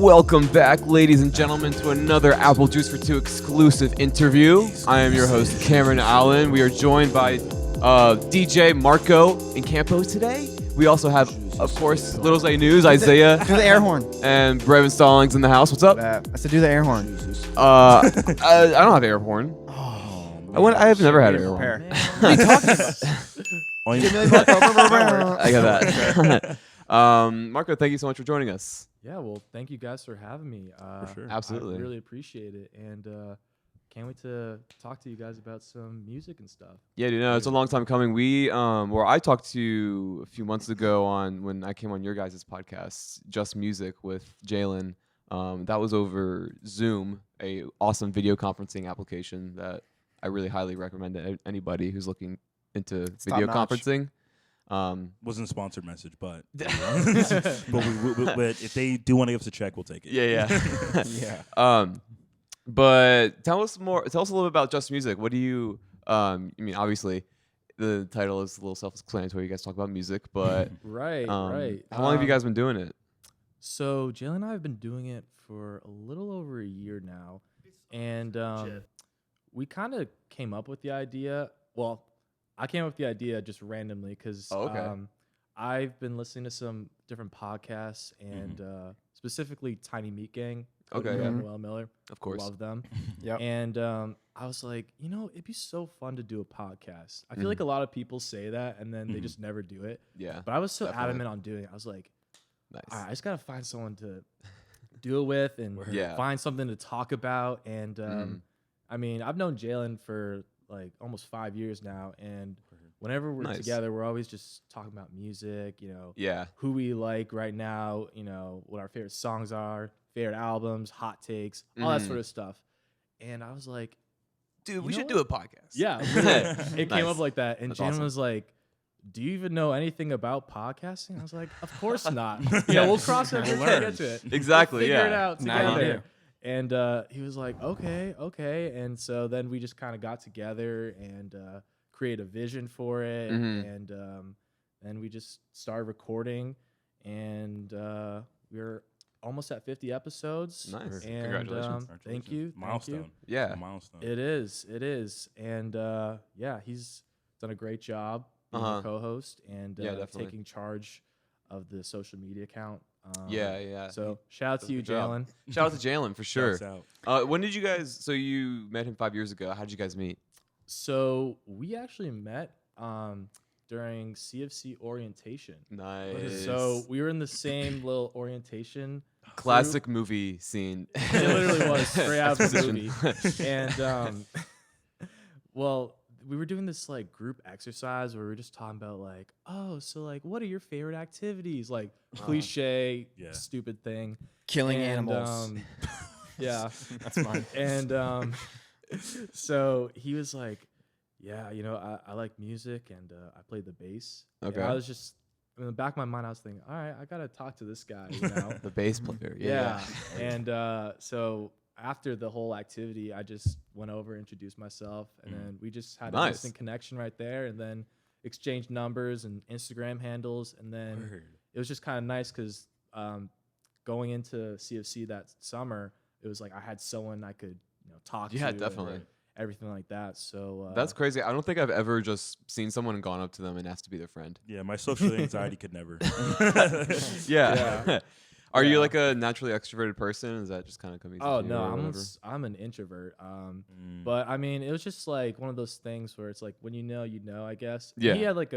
Welcome back, ladies and gentlemen, to another Apple Juice for Two exclusive interview. I am your host, Cameron Allen. We are joined by DJ Marco Incampo today. We also have, of course, Little Zay News, Isaiah. Do the air horn. And Brevin Stallings in the house. What's up? I said do the air horn. I don't have air horn. I have never had air horn. What are you talking about? DJ Mili Marco. I got that. Marco, thank you so much for joining us. Yeah, well, thank you guys for having me. For sure. Absolutely. I really appreciate it. And can't wait to talk to you guys about some music and stuff. Yeah, dude, no, it's a long time coming. I talked to you a few months ago when I came on your guys' podcast, Just Music with Jalen. That was over Zoom, a awesome video conferencing application that I really highly recommend to anybody who's looking into video conferencing. Wasn't a sponsored message, but but if they do want to give us a check, we'll take it. Yeah. Yeah. But tell us a little bit about Just Music. What do you? I mean, obviously, the title is a little self-explanatory. You guys talk about music, but Right. How long have you guys been doing it? So Jalen and I have been doing it for a little over a year now, and we kind of came up with the idea. Well, I came up with the idea just randomly because I've been listening to some different podcasts and specifically Tiny Meat Gang. Okay, yeah. Noel Miller. Of course. Love them. Yep. And I was like, it'd be so fun to do a podcast. I feel like a lot of people say that and then they just never do it. Yeah. But I was so definitely. adamant on doing it. I was like, Nice. all right, I just got to find someone to do it with and find something to talk about. And I mean, I've known Jalen for like almost 5 years now. And whenever we're together, we're always just talking about music, who we like right now, what our favorite songs are, favorite albums, hot takes, all that sort of stuff. And I was like, dude, we should do a podcast. Yeah. It came up like that. And Jalen awesome. was like, do you even know anything about podcasting? I was like, of course not. We'll cross it when we get to it. Exactly, We'll figure it out Now together. you do. And he was like, okay. And so then we just kind of got together and create a vision for it. And then we just started recording. And we're almost at 50 episodes. Nice. And, Congratulations. Thank you. Milestone. Thank you. Yeah. A milestone. It is. And he's done a great job being a co-host and definitely. taking charge of the social media account. Yeah. So shout out to you, Jalen. Shout out to Jalen for sure. Shouts out. When did you guys? So you met him 5 years ago. How did you guys meet? So we actually met during CFC orientation. Nice. So we were in the same little orientation. Classic movie scene. It literally was straight out of the movie. And well, we were doing this like group exercise where we were just talking about like, what are your favorite activities? Like cliche, stupid thing. Killing And, animals. Yeah. That's mine. And so he was like, yeah, I like music and I played the bass. Okay. And I was just, in the back of my mind, I was thinking, all right, I got to talk to this guy, The bass player. Yeah. And so after the whole activity, I just went over, introduced myself, and then we just had an instant connection right there, and then exchanged numbers and Instagram handles, and then it was just kind of nice because going into CFC that summer, it was like I had someone I could talk to. Yeah, definitely. Everything like that. So That's crazy. I don't think I've ever just seen someone and gone up to them and asked to be their friend. Yeah, my social anxiety could never. Yeah. Are you like a naturally extroverted person? Is that just kind of coming? Oh no, I'm an introvert. But I mean, it was just like one of those things where it's like when you know, I guess. Yeah. And he had like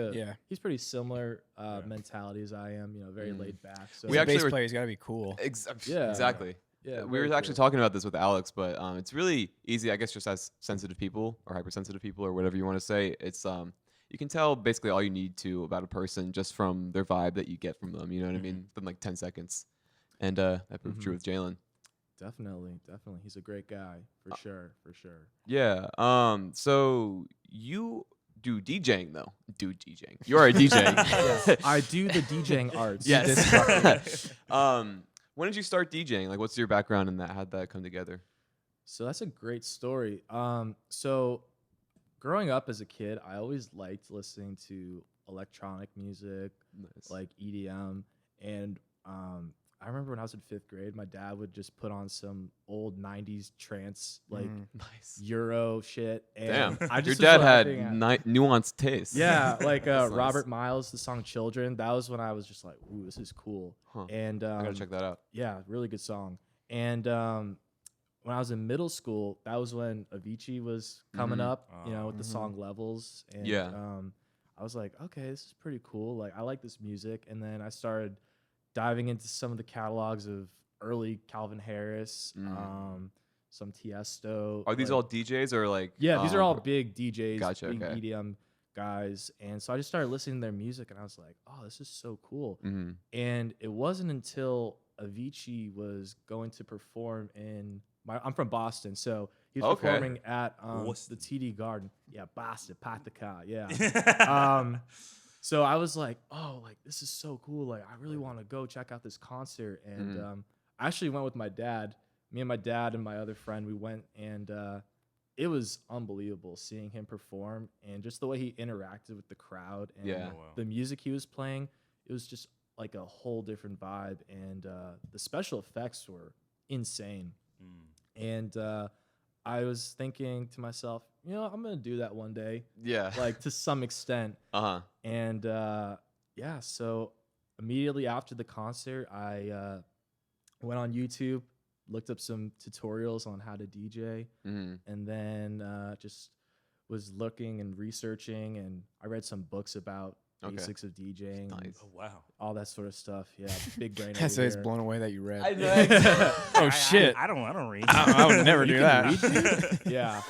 he's pretty similar mentality as I am. Very laid back. So We actually bass player's got to be cool. Exactly. Yeah, we were actually talking about this with Alex, but it's really easy, I guess, just as sensitive people or hypersensitive people or whatever you want to say. It's you can tell basically all you need to about a person just from their vibe that you get from them. You know what I mean? Within like 10 seconds. And that proved true with Jalen. Definitely. He's a great guy for sure. Yeah. So you do DJing though. You are a DJ. Yes, I do the DJing arts. Yes. When did you start DJing? Like, what's your background in that? How'd that come together? So that's a great story. So growing up as a kid, I always liked listening to electronic music, like EDM, and I remember when I was in 5th grade, my dad would just put on some old 90s trance, like nice Euro shit. Damn, And I your just dad was had laughing nuanced taste. Yeah, like That's Robert nice. Miles, the song "Children." That was when I was just like, "Ooh, this is cool." Huh. And I gotta check that out. yeah, really good song. And when I was in middle school, that was when Avicii was coming up, you know, with the song "Levels." And Yeah. I was like, okay, this is pretty cool. Like, I like this music. And then I started diving into some of the catalogs of early Calvin Harris, some Tiesto. Are these like, all DJs or like? Yeah, these are all big DJs, Gotcha, big okay. EDM guys. And so I just started listening to their music, and I was like, oh, this is so cool. Mm-hmm. And it wasn't until Avicii was going to perform in I'm from Boston, so he was performing at the TD Garden. Yeah, Boston, Patica, yeah. So I was like, oh, like this is so cool. Like I really want to go check out this concert. And I actually went with my dad. Me and my dad and my other friend, we went, and it was unbelievable seeing him perform and just the way he interacted with the crowd and the music he was playing. It was just like a whole different vibe, and the special effects were insane. And I was thinking to myself, you know, I'm gonna do that one day. Yeah. Like to some extent. And yeah, so immediately after the concert, I went on YouTube, looked up some tutorials on how to DJ, and then just was looking and researching, and I read some books about basics of DJing. Nice. Oh, wow. All that sort of stuff. Yeah, big brain. I say it's blown away that you read. I know. Oh shit! I don't read. I would never do that. Yeah.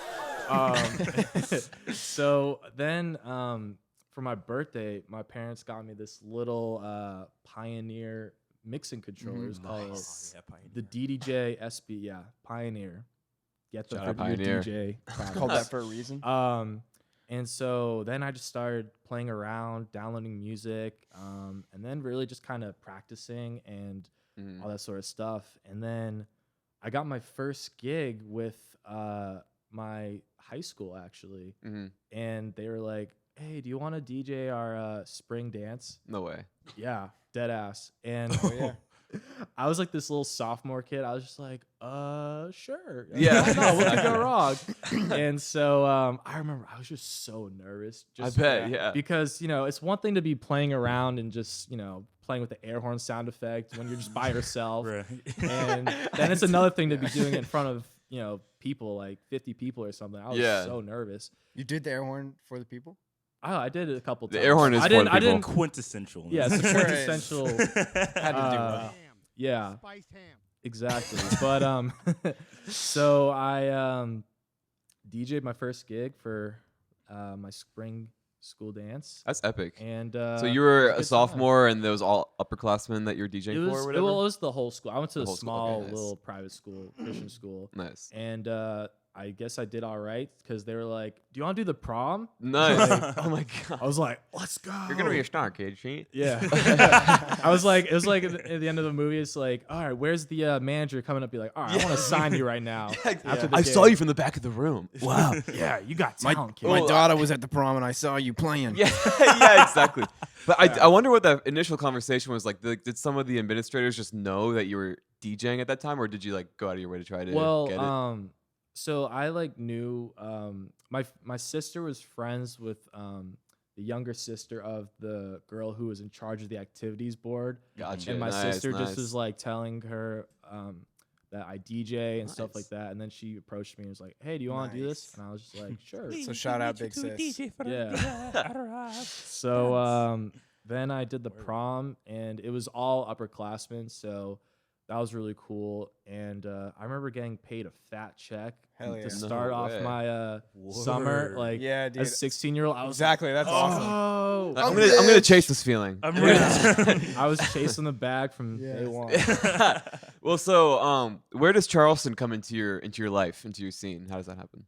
So then for my birthday, my parents got me this little Pioneer mixing controllers called the DDJ SB. Yeah, Pioneer. Get the Pioneer. DJ. Called that for a reason. And so then I just started playing around, downloading music, and then really just kind of practicing and all that sort of stuff. And then I got my first gig with my high school, actually. And they were like, hey, do you want to DJ our spring dance? No way. Yeah, dead ass. And I was like this little sophomore kid. I was just like, sure. Yeah. No, what could go wrong? And so I remember I was just so nervous. I bet, yeah. Because, you know, it's one thing to be playing around and just, you know, playing with the air horn sound effect when you're just by yourself. Right. And then it's another thing to be doing it in front of, you know, people, like 50 people or something. I was so nervous. You did the air horn for the people? Oh, I did it a couple times. The air horn is for the people. Quintessential. Yeah, it's quintessential. Had to do it. Yeah, Spiced ham. exactly. But so I DJ'd my first gig for my spring school dance. That's epic. And so you were a good sophomore, and there was all upperclassmen that you're DJing it was, for, or whatever? Well, it was the whole school. I went to a whole school, small okay, nice. little private school, Christian school. Nice. And I guess I did all right because they were like, "Do you want to do the prom?" Nice. Oh my god. I was like, "Let's go." You're gonna be a star, kid. She. Yeah. I was like, it was like at the end of the movie, it's like, all right, where's the manager coming up? Be like, all right, I want to sign you right now. After the I gig. saw you from the back of the room. Wow. Yeah, you got talent, kid. My daughter was at the prom and I saw you playing. Yeah, yeah, exactly. But I wonder what that initial conversation was like. Did some of the administrators just know that you were DJing at that time, or did you like go out of your way to try to get it? So I like knew my sister was friends with the younger sister of the girl who was in charge of the activities board. Gotcha. And my sister nice. just was like telling her that I DJ and stuff like that. And then she approached me and was like, "Hey, do you want to do this?" And I was just like, "Sure." So shout out Big Sis. Yeah. So then I did the prom, and it was all upperclassmen. So that was really cool. And I remember getting paid a fat check to start off my summer. Like, yeah, dude. as a 16-year-old, I was exactly. That's awesome. oh, I'm gonna chase this feeling. I was chasing the bag from day one. Well, so where does Charleston come into your life, into your scene? How does that happen?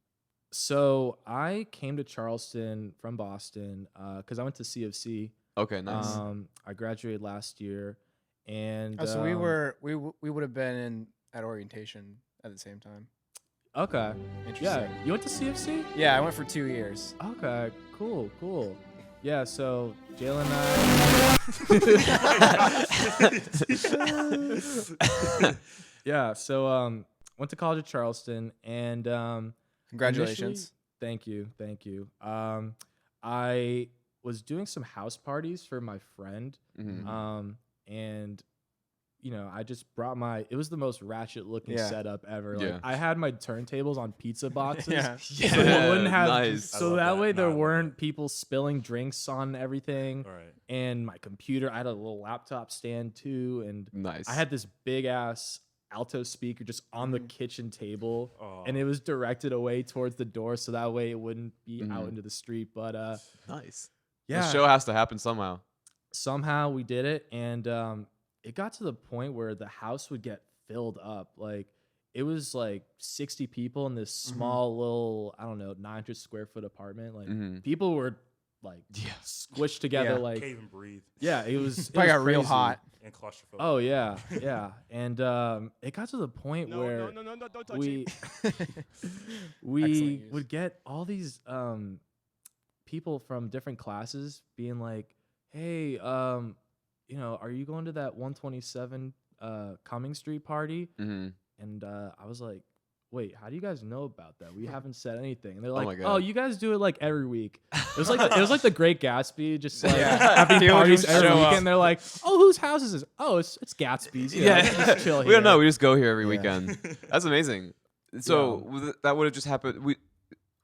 So I came to Charleston from Boston because I went to CFC. Okay, nice. I graduated last year. And so we would have been at orientation at the same time. Okay. Interesting. Yeah. You went to CFC? Yeah, I went for 2 years. Okay. Cool. Yeah, so Jalen and I. Yeah, so went to college at Charleston, and Congratulations. Thank you. I was doing some house parties for my friend, and I just brought it was the most ratchet looking setup ever. Yeah. Like I had my turntables on pizza boxes. Yeah. So it wouldn't have Nice. so that way there weren't people spilling drinks on everything. All right. And my computer, I had a little laptop stand too, and Nice. I had this big ass alto speaker just on the kitchen table, and it was directed away towards the door so that way it wouldn't be out into the street. But nice. yeah, The show has to happen somehow. Somehow we did it, and it got to the point where the house would get filled up. Like it was like 60 people in this small little, I don't know, 900 square foot apartment. Like people were like squished together. Like Cave and breathe. Yeah, it was. It probably was got real crazy. hot. And claustrophobic. Oh yeah, and it got to the point where don't touch we Excellent would get all these people from different classes being like, "Hey, are you going to that 127 Cumming Street party?" And I was like, "Wait, how do you guys know about that? We haven't said anything." And they're my like, God. "Oh, you guys do it like every week." It was like the Great Gatsby, just like Yeah. having People parties just every show weekend. up. They're like, "Oh, whose house is this? Oh, it's Gatsby's. Let's just chill We don't here." know. We just go here every Yeah. weekend. That's amazing. So that would have just happened.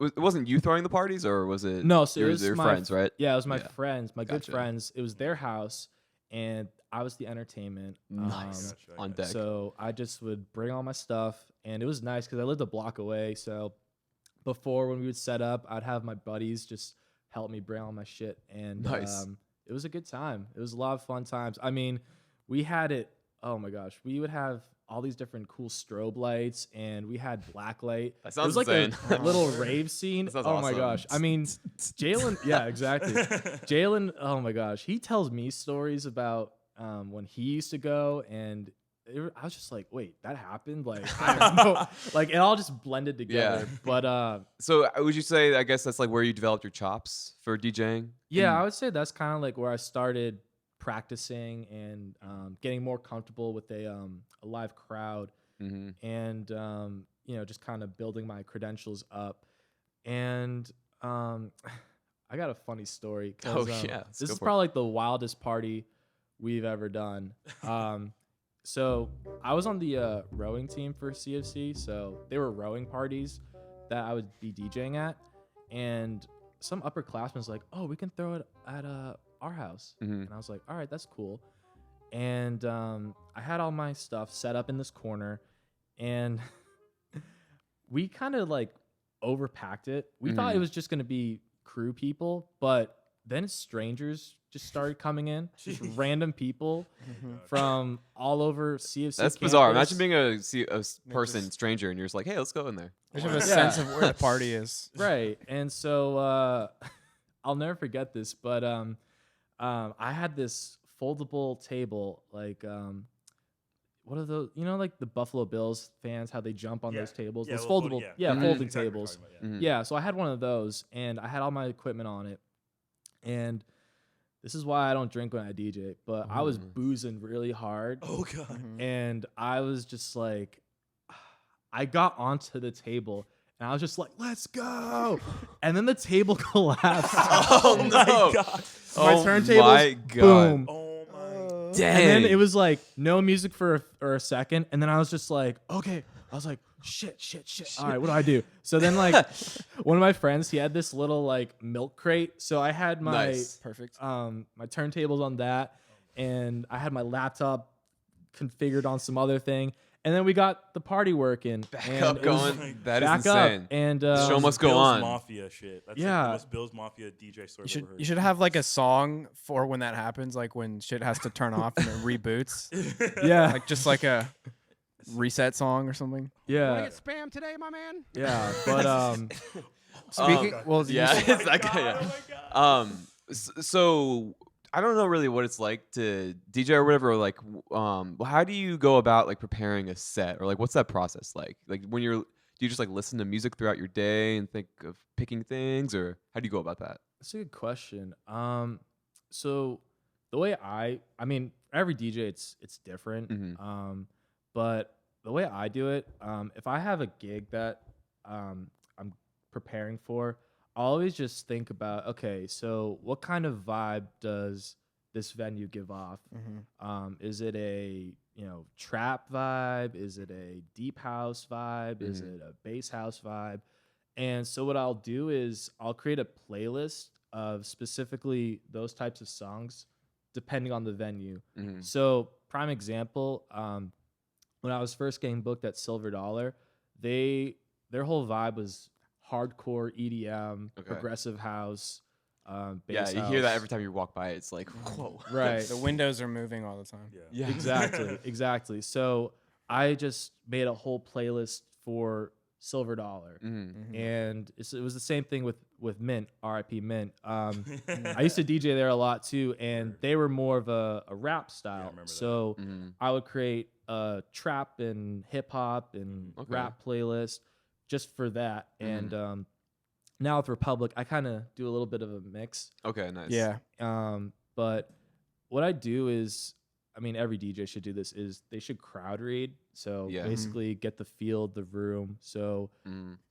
It wasn't you throwing the parties, or was it? No, so it was your my friends, right? Yeah, it was my Yeah. friends, my Gotcha. good friends. It was their house, and I was the entertainment. Nice. On deck. So I just would bring all my stuff, and it was nice because I lived a block away. So before, when we would set up, I'd have my buddies just help me bring all my shit, and Nice. It was a good time. It was a lot of fun times. I mean, we had it. Oh my gosh, we would have all these different cool strobe lights, and we had blacklight. That It sounds was like insane. a little rave scene. That sounds Oh my awesome. gosh. I mean, Jalen, yeah, exactly. Jalen, oh my gosh, he tells me stories about when he used to go, and I was just like, wait, that happened? Like, I don't know. Like, it all just blended together. Yeah. But So would you say? I guess that's like where you developed your chops for DJing. yeah, I would say that's kind of like where I started practicing and getting more comfortable with a live crowd, and just kind of building my credentials up. And I got a funny story. 'Cause, Let's this go is for it. probably like the wildest party we've ever done. So I was on the rowing team for CFC, so they were rowing parties that I would be DJing at, and some upperclassmen was like, "Oh, we can throw it at our house," and I was like, "All right, that's cool." And I had all my stuff set up in this corner, and we kind of like overpacked it. We thought it was just gonna be crew people, but then strangers just started coming in, just random people from all over CFC. That's bizarre. campus. Imagine being a person, stranger, and you're just like, "Hey, let's go in there." There's a sense of where the party is. Right. And so I'll never forget this, but I had this foldable table, like what are those? Like the Buffalo Bills fans, how they jump on those tables. Yeah, Those little foldable, folding, yeah. folding Exactly what you're tables. talking about, Yeah. So I had one of those, and I had all my equipment on it. And this is why I don't drink when I DJ, but I was boozing really hard. Oh god. And I was just like, I got onto the table, and I was just like, "Let's go!" And then the table collapsed. Oh my god. My turntables, my God. boom. Oh my. Dang. And then it was like no music for a second, and then I was just like, "Okay." I was like, shit. All right, what do I do? So then, like, one of my friends, he had this little like milk crate. So I had my Perfect. my turntables on that, and I had my laptop configured on some other thing. And then we got the party working. Back and up it was going. That is back insane. up, and The show must go Bills on. Mafia shit. That's Yeah. like the most Bills Mafia DJ story I've ever heard. You should have like a song for when that happens, like when shit has to turn off and it reboots. yeah, Like just like a reset song or something. yeah, Get spam today, my man. yeah. But Speaking, well, Yeah, you it's that guy. Yeah. So I don't know really what it's like to DJ or whatever. Or like, how do you go about like preparing a set, or like what's that process like? Like when do you just like listen to music throughout your day and think of picking things, or how do you go about that? That's a good question. So the way I mean, every DJ it's different. Mm-hmm. But the way I do it, if I have a gig that I'm preparing for, I'll always just think about, okay, so what kind of vibe does this venue give off? Is it a trap vibe? Is it a deep house vibe? Is it a bass house vibe? And so what I'll do is I'll create a playlist of specifically those types of songs depending on the venue. So prime example, when I was first getting booked at Silver Dollar, their whole vibe was hardcore EDM, progressive house, bass you house. hear that every time you walk by. It's like, whoa. Right. The windows are moving all the time. Yeah. Exactly. So I just made a whole playlist for Silver Dollar, and it was the same thing with Mint, RIP Mint. I used to DJ there a lot too, and they were more of a rap style. So I would create a trap and hip hop and rap playlist just for that. And now with Republic, I kind of do a little bit of a mix. Okay, nice. Yeah. But what I do is, I mean, every DJ should do this, is they should crowd read. So basically get the feel of the room. So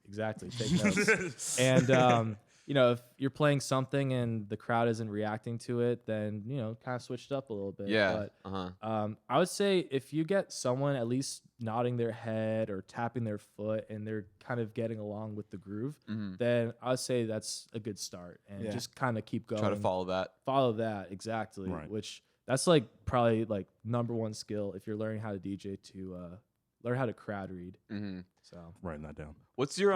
exactly, take notes. And, if you're playing something and the crowd isn't reacting to it, then, kind of switch it up a little bit. Yeah. But I would say if you get someone at least nodding their head or tapping their foot and they're kind of getting along with the groove, then I would say that's a good start. And just kind of keep going. Try to follow that. Follow that, exactly. Right. Which that's like probably like number one skill if you're learning how to DJ, to learn how to crowd read. So writing that down. What's your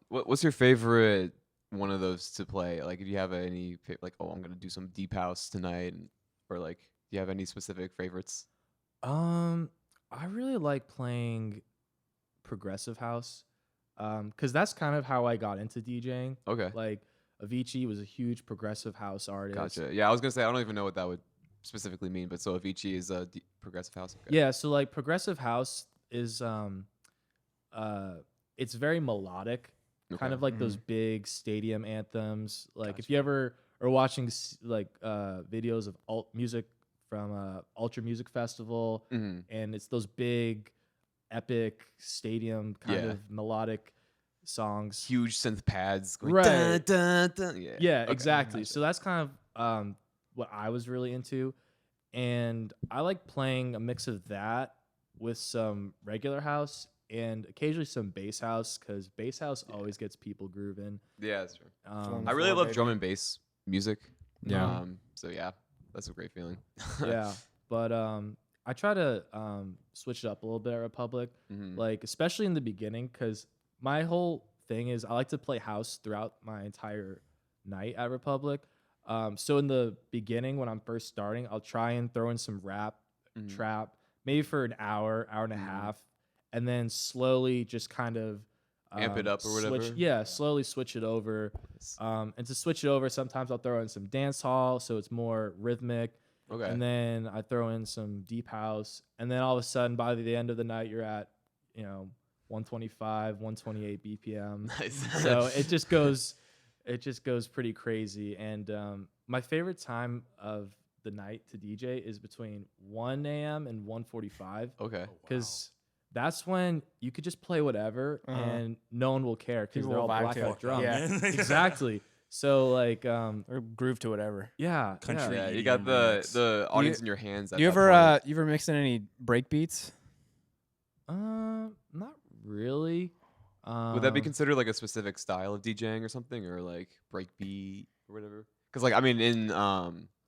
what's your favorite one of those to play? Like, if you have any like, oh, I'm gonna do some deep house tonight, or like, do you have any specific favorites? I really like playing progressive house, because that's kind of how I got into DJing. Okay. Like Avicii was a huge progressive house artist. Gotcha. Yeah, I was gonna say I don't even know what that would specifically mean, but so Avicii is a progressive house. Okay. Yeah, so like progressive house is it's very melodic, kind of like those big stadium anthems. Like if you ever are watching like videos of alt music from Ultra Music Festival, and it's those big epic stadium kind of melodic songs, huge synth pads going right. dun, dun, dun. Yeah, exactly. Gotcha. So that's kind of what I was really into, and I like playing a mix of that with some regular house and occasionally some bass house, because bass house always gets people grooving. Yeah, that's true. I really love drum and bass music. Yeah. So yeah, that's a great feeling. Yeah, but I try to switch it up a little bit at Republic, like especially in the beginning, because my whole thing is I like to play house throughout my entire night at Republic. So in the beginning, when I'm first starting, I'll try and throw in some rap, trap, maybe for an hour and a half, and then slowly just kind of amp it up or whatever. Slowly switch it over. And to switch it over, sometimes I'll throw in some dance hall, so it's more rhythmic. Okay. And then I throw in some deep house, and then all of a sudden, by the end of the night, you're at 125, 128 BPM. Nice. So it just goes pretty crazy. And my favorite time of the night to DJ is between 1 a.m. and 1:45. Okay. Because that's when you could just play whatever and no one will care, because they're all blackout drums. Yeah. Exactly. So like or groove to whatever. Yeah. Country. Yeah, you got the audience in your hands. You ever mix in any break beats? Not really. Would that be considered like a specific style of DJing or something, or like breakbeat or whatever? Because like, I mean, in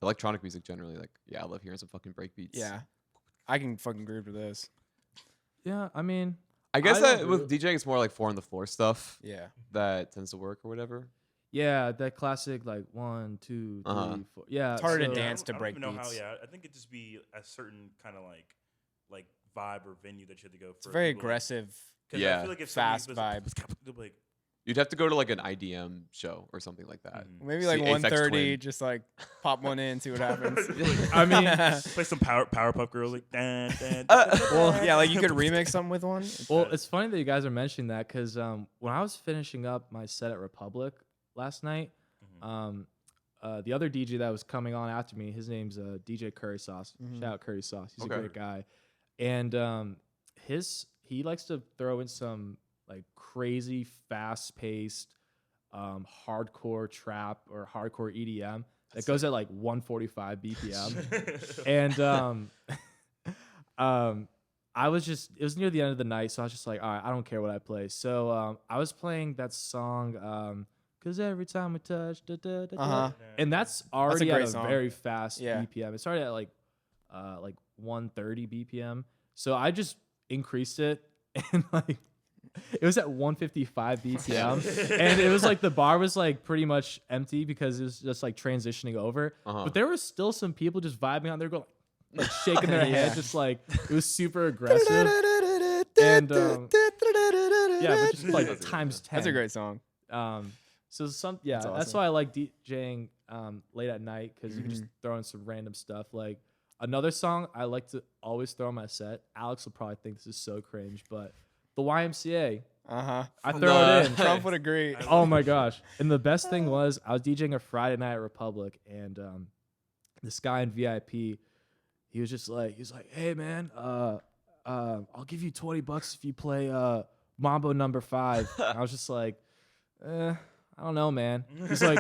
electronic music generally, like, yeah, I love hearing some fucking breakbeats. Yeah, I can fucking groove to this. Yeah, I mean, I guess that with DJing, it's more like 4 on the floor stuff. Yeah, that tends to work or whatever. Yeah, that classic like 1, 2, 3, 4. Yeah, it's harder to dance to break beats. I don't beats. know how. Yeah, I think it'd just be a certain kind of like vibe or venue that you had to go for. It's very aggressive. Yeah, I feel like if fast vibe. Like, you'd have to go to like an IDM show or something like that. Maybe like 1:30, just like pop one in, see what happens. I mean, play some Powerpuff Girls like. Well, yeah, like you could remix something with one. Well, it's funny that you guys are mentioning that, because when I was finishing up my set at Republic last night, the other DJ that was coming on after me, his name's DJ Curry Sauce. Shout out Curry Sauce. He's a great guy. And he likes to throw in some like crazy fast-paced hardcore trap or hardcore EDM that goes at like 145 BPM. And it was near the end of the night, so I was just like, all right, I don't care what I play. So I was playing that song, Cause every time we touch, da, da, da, da. And that's already at a very fast BPM. It started at like 130 BPM. So I just increased it and like it was at 155 BPM. And it was like the bar was like pretty much empty because it was just like transitioning over. But there were still some people just vibing out there going like shaking their head, just like it was super aggressive. And but just like times 10. That's a great song. So that's awesome. That's why I like DJing late at night because you can just throw in some random stuff. Like another song I like to always throw in my set. Alex will probably think this is so cringe, but the YMCA. I throw it in. Trump would agree. Oh my gosh! And the best thing was I was DJing a Friday night at Republic, and this guy in VIP, he was like, "Hey man, I'll give you $20 if you play Mambo No. 5." And I was just like, I don't know, man. He's like,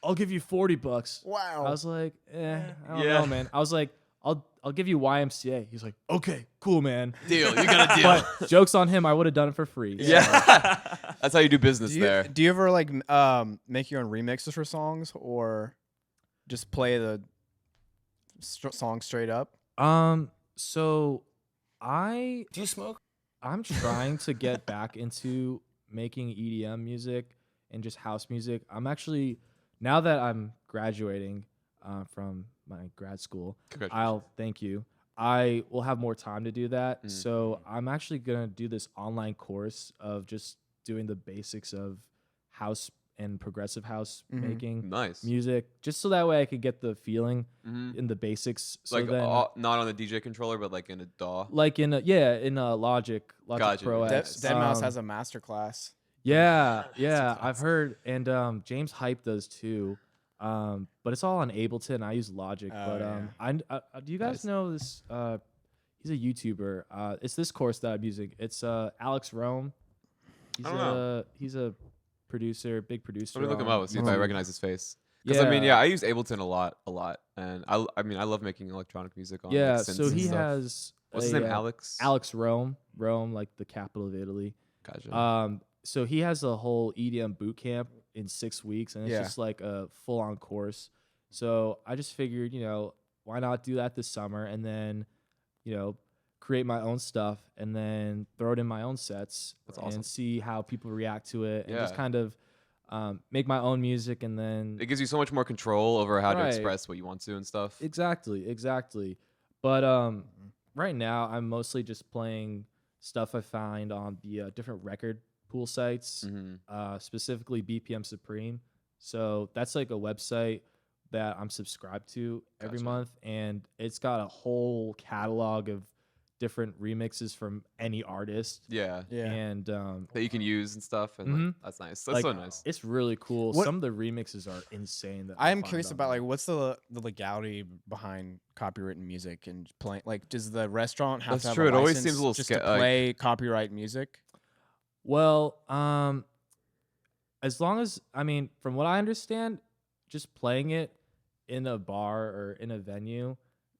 I'll give you $40. Wow. I was like, I don't know, man. I was like, I'll give you YMCA. He's like, okay, cool, man. Deal. You got a deal. But joke's on him. I would have done it for free. Yeah. That's how you do business there. Do you ever like make your own remixes for songs or just play the song straight up? So Do you smoke? I'm trying to get back into making EDM music and just house music. I'm actually, now that I'm graduating from my grad school, thank you. I will have more time to do that. So I'm actually going to do this online course of just doing the basics of house and progressive house making music, just so that way I could get the feeling in the basics. So like then, not on the DJ controller, but like in a DAW. like in a Logic Pro X. Deadmau5 has a master class. Yeah, I've heard, and James Hype does too. But it's all on Ableton. I use Logic, do you guys know this? He's a YouTuber. It's this course that I'm using. It's Alex Rome. He's a producer, big producer. Let me look him up. See if I recognize his face. Because I use Ableton a lot, and I love making electronic music on. Yeah, like, synths so he and stuff. has What's his name? Alex. Alex Rome, like the capital of Italy. Gotcha. So he has a whole EDM boot camp in 6 weeks, and it's just like a full-on course. So I just figured, why not do that this summer, and then, create my own stuff, and then throw it in my own sets. That's awesome. And see how people react to it, and just kind of make my own music, and then it gives you so much more control over how to express what you want to and stuff. Exactly. But right now, I'm mostly just playing stuff I find on the different record pool sites, specifically BPM Supreme. So that's like a website that I'm subscribed to every month, and it's got a whole catalog of different remixes from any artist. Yeah. And that you can use and stuff, and like, that's nice. That's so nice. It's really cool. Some of the remixes are insane. I am curious about like what's the legality behind copywritten music and playing. Like, does the restaurant have to have true. a It always license seems a little just to play copyright music? Well, as long as, from what I understand, just playing it in a bar or in a venue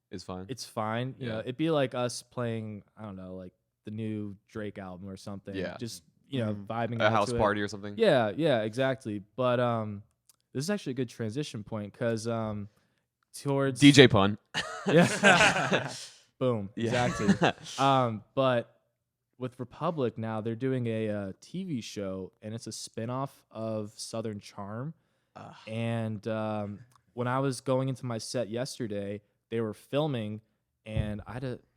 is fine. It's fine. You know, it'd be like us playing, I don't know, like the new Drake album or something. Yeah. Just, vibing a house to party or something. Yeah, exactly. But this is actually a good transition point because towards DJ pun. Yeah. Boom. Exactly. But with Republic now, they're doing a TV show, and it's a spinoff of Southern Charm. And when I was going into my set yesterday, they were filming, and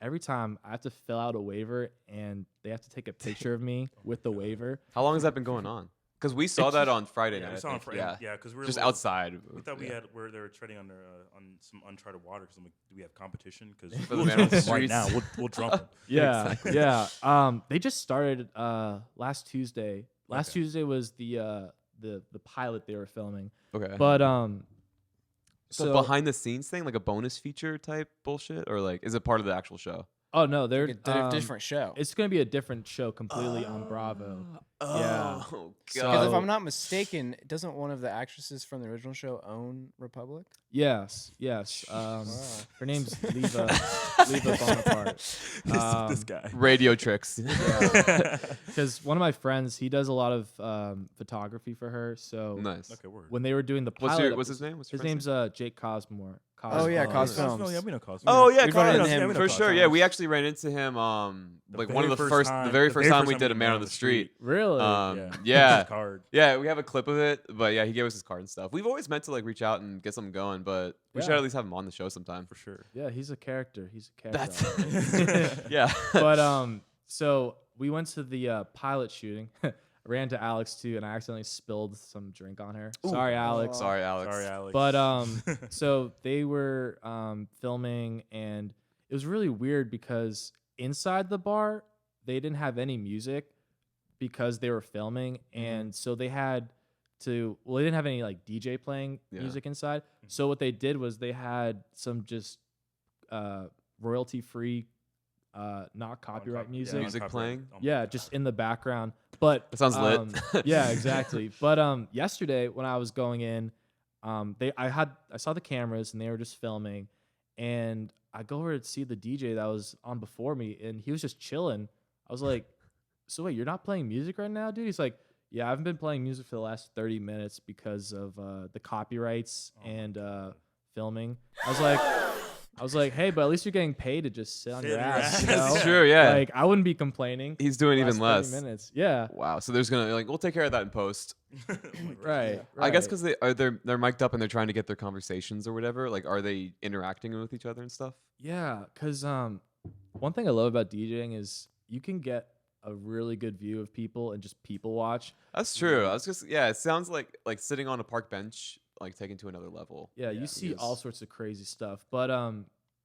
every time I have to fill out a waiver, and they have to take a picture of me with the waiver. How long has that been going on? Because we saw that on Friday night. We saw on Friday. Yeah, because we were just outside. We thought they were treading on some uncharted water. Because I'm like, do we have competition? Because for the man on the right now, we'll drop them. Yeah, yeah. They just started last Tuesday. Last Tuesday was the pilot they were filming. Okay. But So behind the scenes thing, like a bonus feature type bullshit, or like is it part of the actual show? Oh no, they're like a different show. It's gonna be a different show completely on Bravo. Yeah. Oh, Because if So- I'm not mistaken, doesn't one of the actresses from the original show own Republic? Yes. Wow. Her name's Leva Bonaparte. This guy. Radio tricks. Because one of my friends, he does a lot of photography for her. So Nice. Okay, word. when they were doing the pilot, What's his name? his name's Jake Cosmore. Oh, yeah, Cos Oh, Films. yeah, we know Cos. Oh yeah, We've run Cos, into him we know for Cos sure. Yeah, Films. we actually ran into him. Like one of the very first time we did a Man on the Street. Really? Yeah. Card. Yeah, we have a clip of it, but yeah, he gave us his card and stuff. We've always meant to like reach out and get something going, but we should Yeah. at least have him on the show sometime. For sure. Yeah, he's a character. That's That's yeah. But so we went to the pilot shooting. I ran to Alex too, and I accidentally spilled some drink on her. Sorry, Alex. Sorry, Alex. Sorry, Alex. But so they were filming, and it was really weird because inside the bar they didn't have any music because they were filming, and so they had to. Well, they didn't have any like DJ playing music inside. So what they did was they had some just royalty free, not copyright music. Music playing? Yeah, just in the background. But That sounds lit. yeah, exactly. But yesterday when I was going in, I saw the cameras and they were just filming, and I go over to see the DJ that was on before me, and he was just chilling. I was like, "So wait, you're not playing music right now, dude?" He's like, "Yeah, I haven't been playing music for the last 30 minutes because of the copyrights and filming." I was like, hey, but at least you're getting paid to just sit on your ass. You know? That's true, yeah. Like, I wouldn't be complaining. He's doing the even last 30 less. minutes. Yeah. Wow. So there's gonna we'll take care of that in post. Right. I guess because they're mic'd up and they're trying to get their conversations or whatever. Like, are they interacting with each other and stuff? Yeah, because one thing I love about DJing is you can get a really good view of people and just people watch. That's true. I was just it sounds like sitting on a park bench, like taken to another level. Yeah, you see all sorts of crazy stuff. But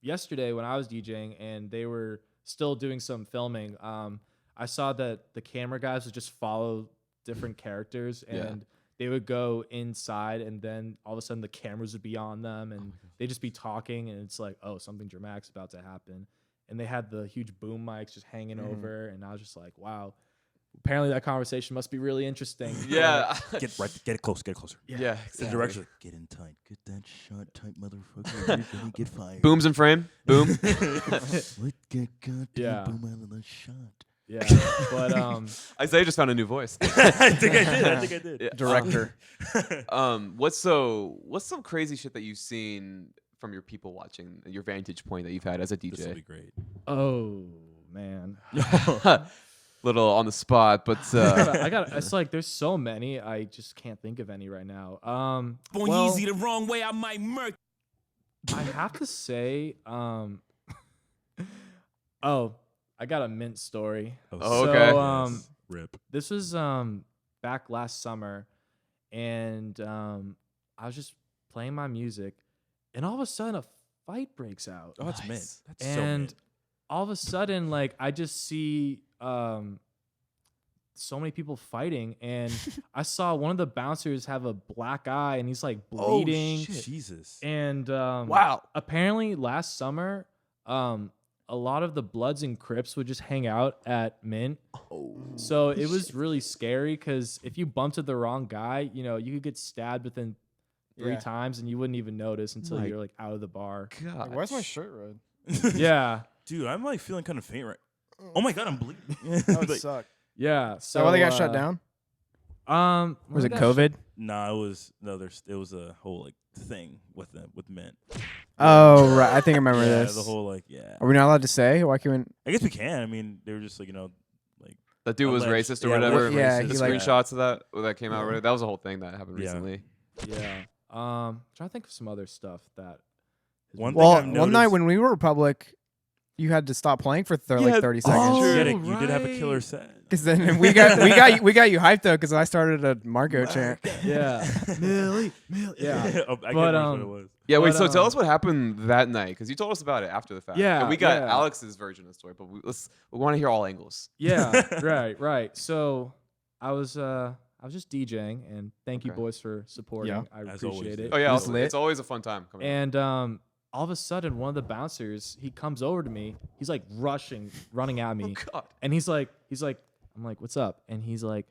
yesterday when I was DJing and they were still doing some filming, I saw that the camera guys would just follow different characters and they would go inside, and then all of a sudden the cameras would be on them and they'd just be talking, and it's like, oh, something dramatic's about to happen. And they had the huge boom mics just hanging over, and I was just like, wow. Apparently that conversation must be really interesting. Yeah. Get it close, get it closer. Yeah. The direction. Get in tight. Get that shot tight, motherfucker. You're gonna get fired. Booms in frame. Boom. Let's get goddamn boom out of the shot. Yeah, but Isaiah just found a new voice. I think I did. Yeah. Director. What's some crazy shit that you've seen from your people watching, your vantage point that you've had as a This will be DJ? great. oh man. Little on the spot, but It's like there's so many. I just can't think of any right now. Born Well, Yeezy the wrong way, I might murk. I have to say, oh, I got a Mint story. Oh, okay. So, Rip. this was back last summer, and I was just playing my music, and all of a sudden a fight breaks out. Oh, that's Nice. mint. That's And so mint. all of a sudden, like, I just see so many people fighting, and I saw one of the bouncers have a black eye, and he's like bleeding. Jesus. And wow. apparently last summer, a lot of the Bloods and Crips would just hang out at Mint. So it was really scary because if you bumped into the wrong guy, you know, you could get stabbed within 3 times and you wouldn't even notice until you're like out of the bar. God. Like, why's my shirt red? Yeah. Dude, I'm like feeling kind of faint right. Oh my god, I'm bleeding. That would Like, suck. Yeah. So why they got shut down? Was it COVID? Nah, it was it was a whole like thing with Mint. Oh right, I think I remember Yeah, this. the whole Are we not allowed to say? Why can't I guess we can. I mean, they were just like, like That dude was alleged- racist or yeah, whatever. yeah, The he, like- screenshots of that came out. Already. That was a whole thing that happened Yeah. recently. Yeah. Trying to think of some other stuff that. One thing Well, I've one night noticed- when we were Republic, you had to stop playing for Yeah, like 30 seconds. you did have a killer set. Because then we got you hyped though. Because I started a Marco chant. Yeah. Millie. Yeah. Oh, I can't But, remember what it was. Yeah, wait. But, So tell us what happened that night, because you told us about it after the fact. Yeah, And we got yeah. Alex's version of the story, but we want to hear all angles. Yeah, right. So I was was just DJing, and thank you boys for supporting. Yeah. I As appreciate always, it. Oh yeah, lit. it's always a fun time. Coming And all of a sudden, one of the bouncers, he comes over to me. He's like running at me, God. and he's like, I'm like, what's up? And he's like,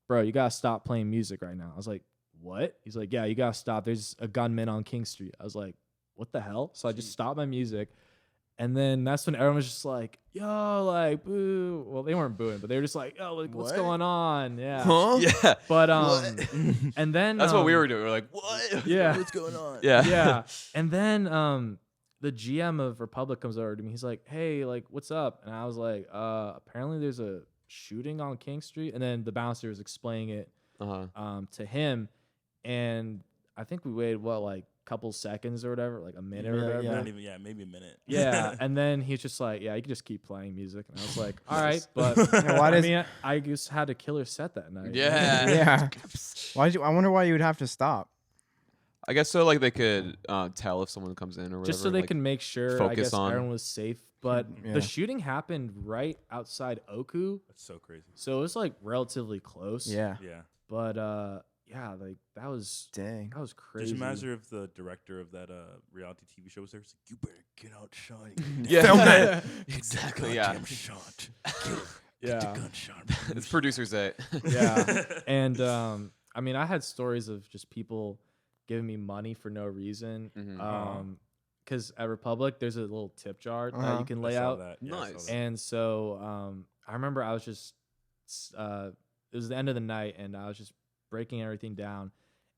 bro, you gotta stop playing music right now. I was like, what? He's like, yeah, you gotta stop. There's a gunman on King Street. I was like, what the hell? So I just stopped my music. And then that's when everyone was just like, yo, like, boo. Well, they weren't booing, but they were just like, yo, like, what's What? going on? Yeah. Huh? Yeah, But, and then. that's what we were doing. We were like, what? Yeah. What's going on? Yeah. Yeah. And then the GM of Republic comes over to me. He's like, hey, like, what's up? And I was like, apparently there's a shooting on King Street. And then the bouncer was explaining it to him. And I think we waited, like, couple seconds or whatever, like a minute or whatever. Not even, maybe a minute. Yeah, and then he's just like, yeah, you can just keep playing music. And I was like, all right, but I just had a killer set that night. Yeah. Yeah. I wonder why you would have to stop. I guess so. Like they could tell if someone comes in or whatever. Just so they like, can make sure, I focus guess, on- everyone was safe. But Yeah. the shooting happened right outside Oku, That's so crazy. so it was like relatively close. Yeah. Yeah. But yeah, like that was Dang. crazy. Did you imagine if the director of that reality TV show was there? It's like, you better get out shining. Yeah. Film it. Exactly. Yeah. Goddamn shot. Kill. Yeah. Get the gunshot. It's producer's day. Yeah, and I mean, I had stories of just people giving me money for no reason. Mhm. Because at Republic, there's a little tip jar that Uh-huh. you can I lay saw out. that. Yeah, I saw Nice. that. And so I remember I was just, it was the end of the night, and I was just breaking everything down.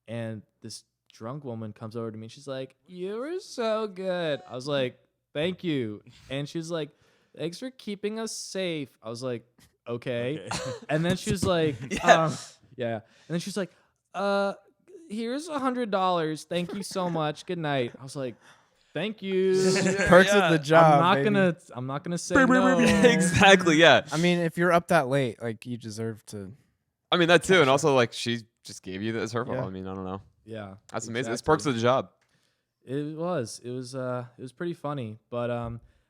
And this drunk woman comes over to me, and she's like, you were so good. I was like, thank you. And she was like, thanks for keeping us safe. I was like, okay. And then she was like, Yeah. yeah. And then she's like, here's $100. Thank you so much. Good night. I was like, thank you. Perks of the job. I'm not gonna say no. Exactly. Yeah. I mean, if you're up that late, like you deserve to. I mean that too, and also like she just gave you this her fault. Yeah. I mean, I don't know. Yeah, That's amazing. It's exactly. perks of the job. It was pretty funny, but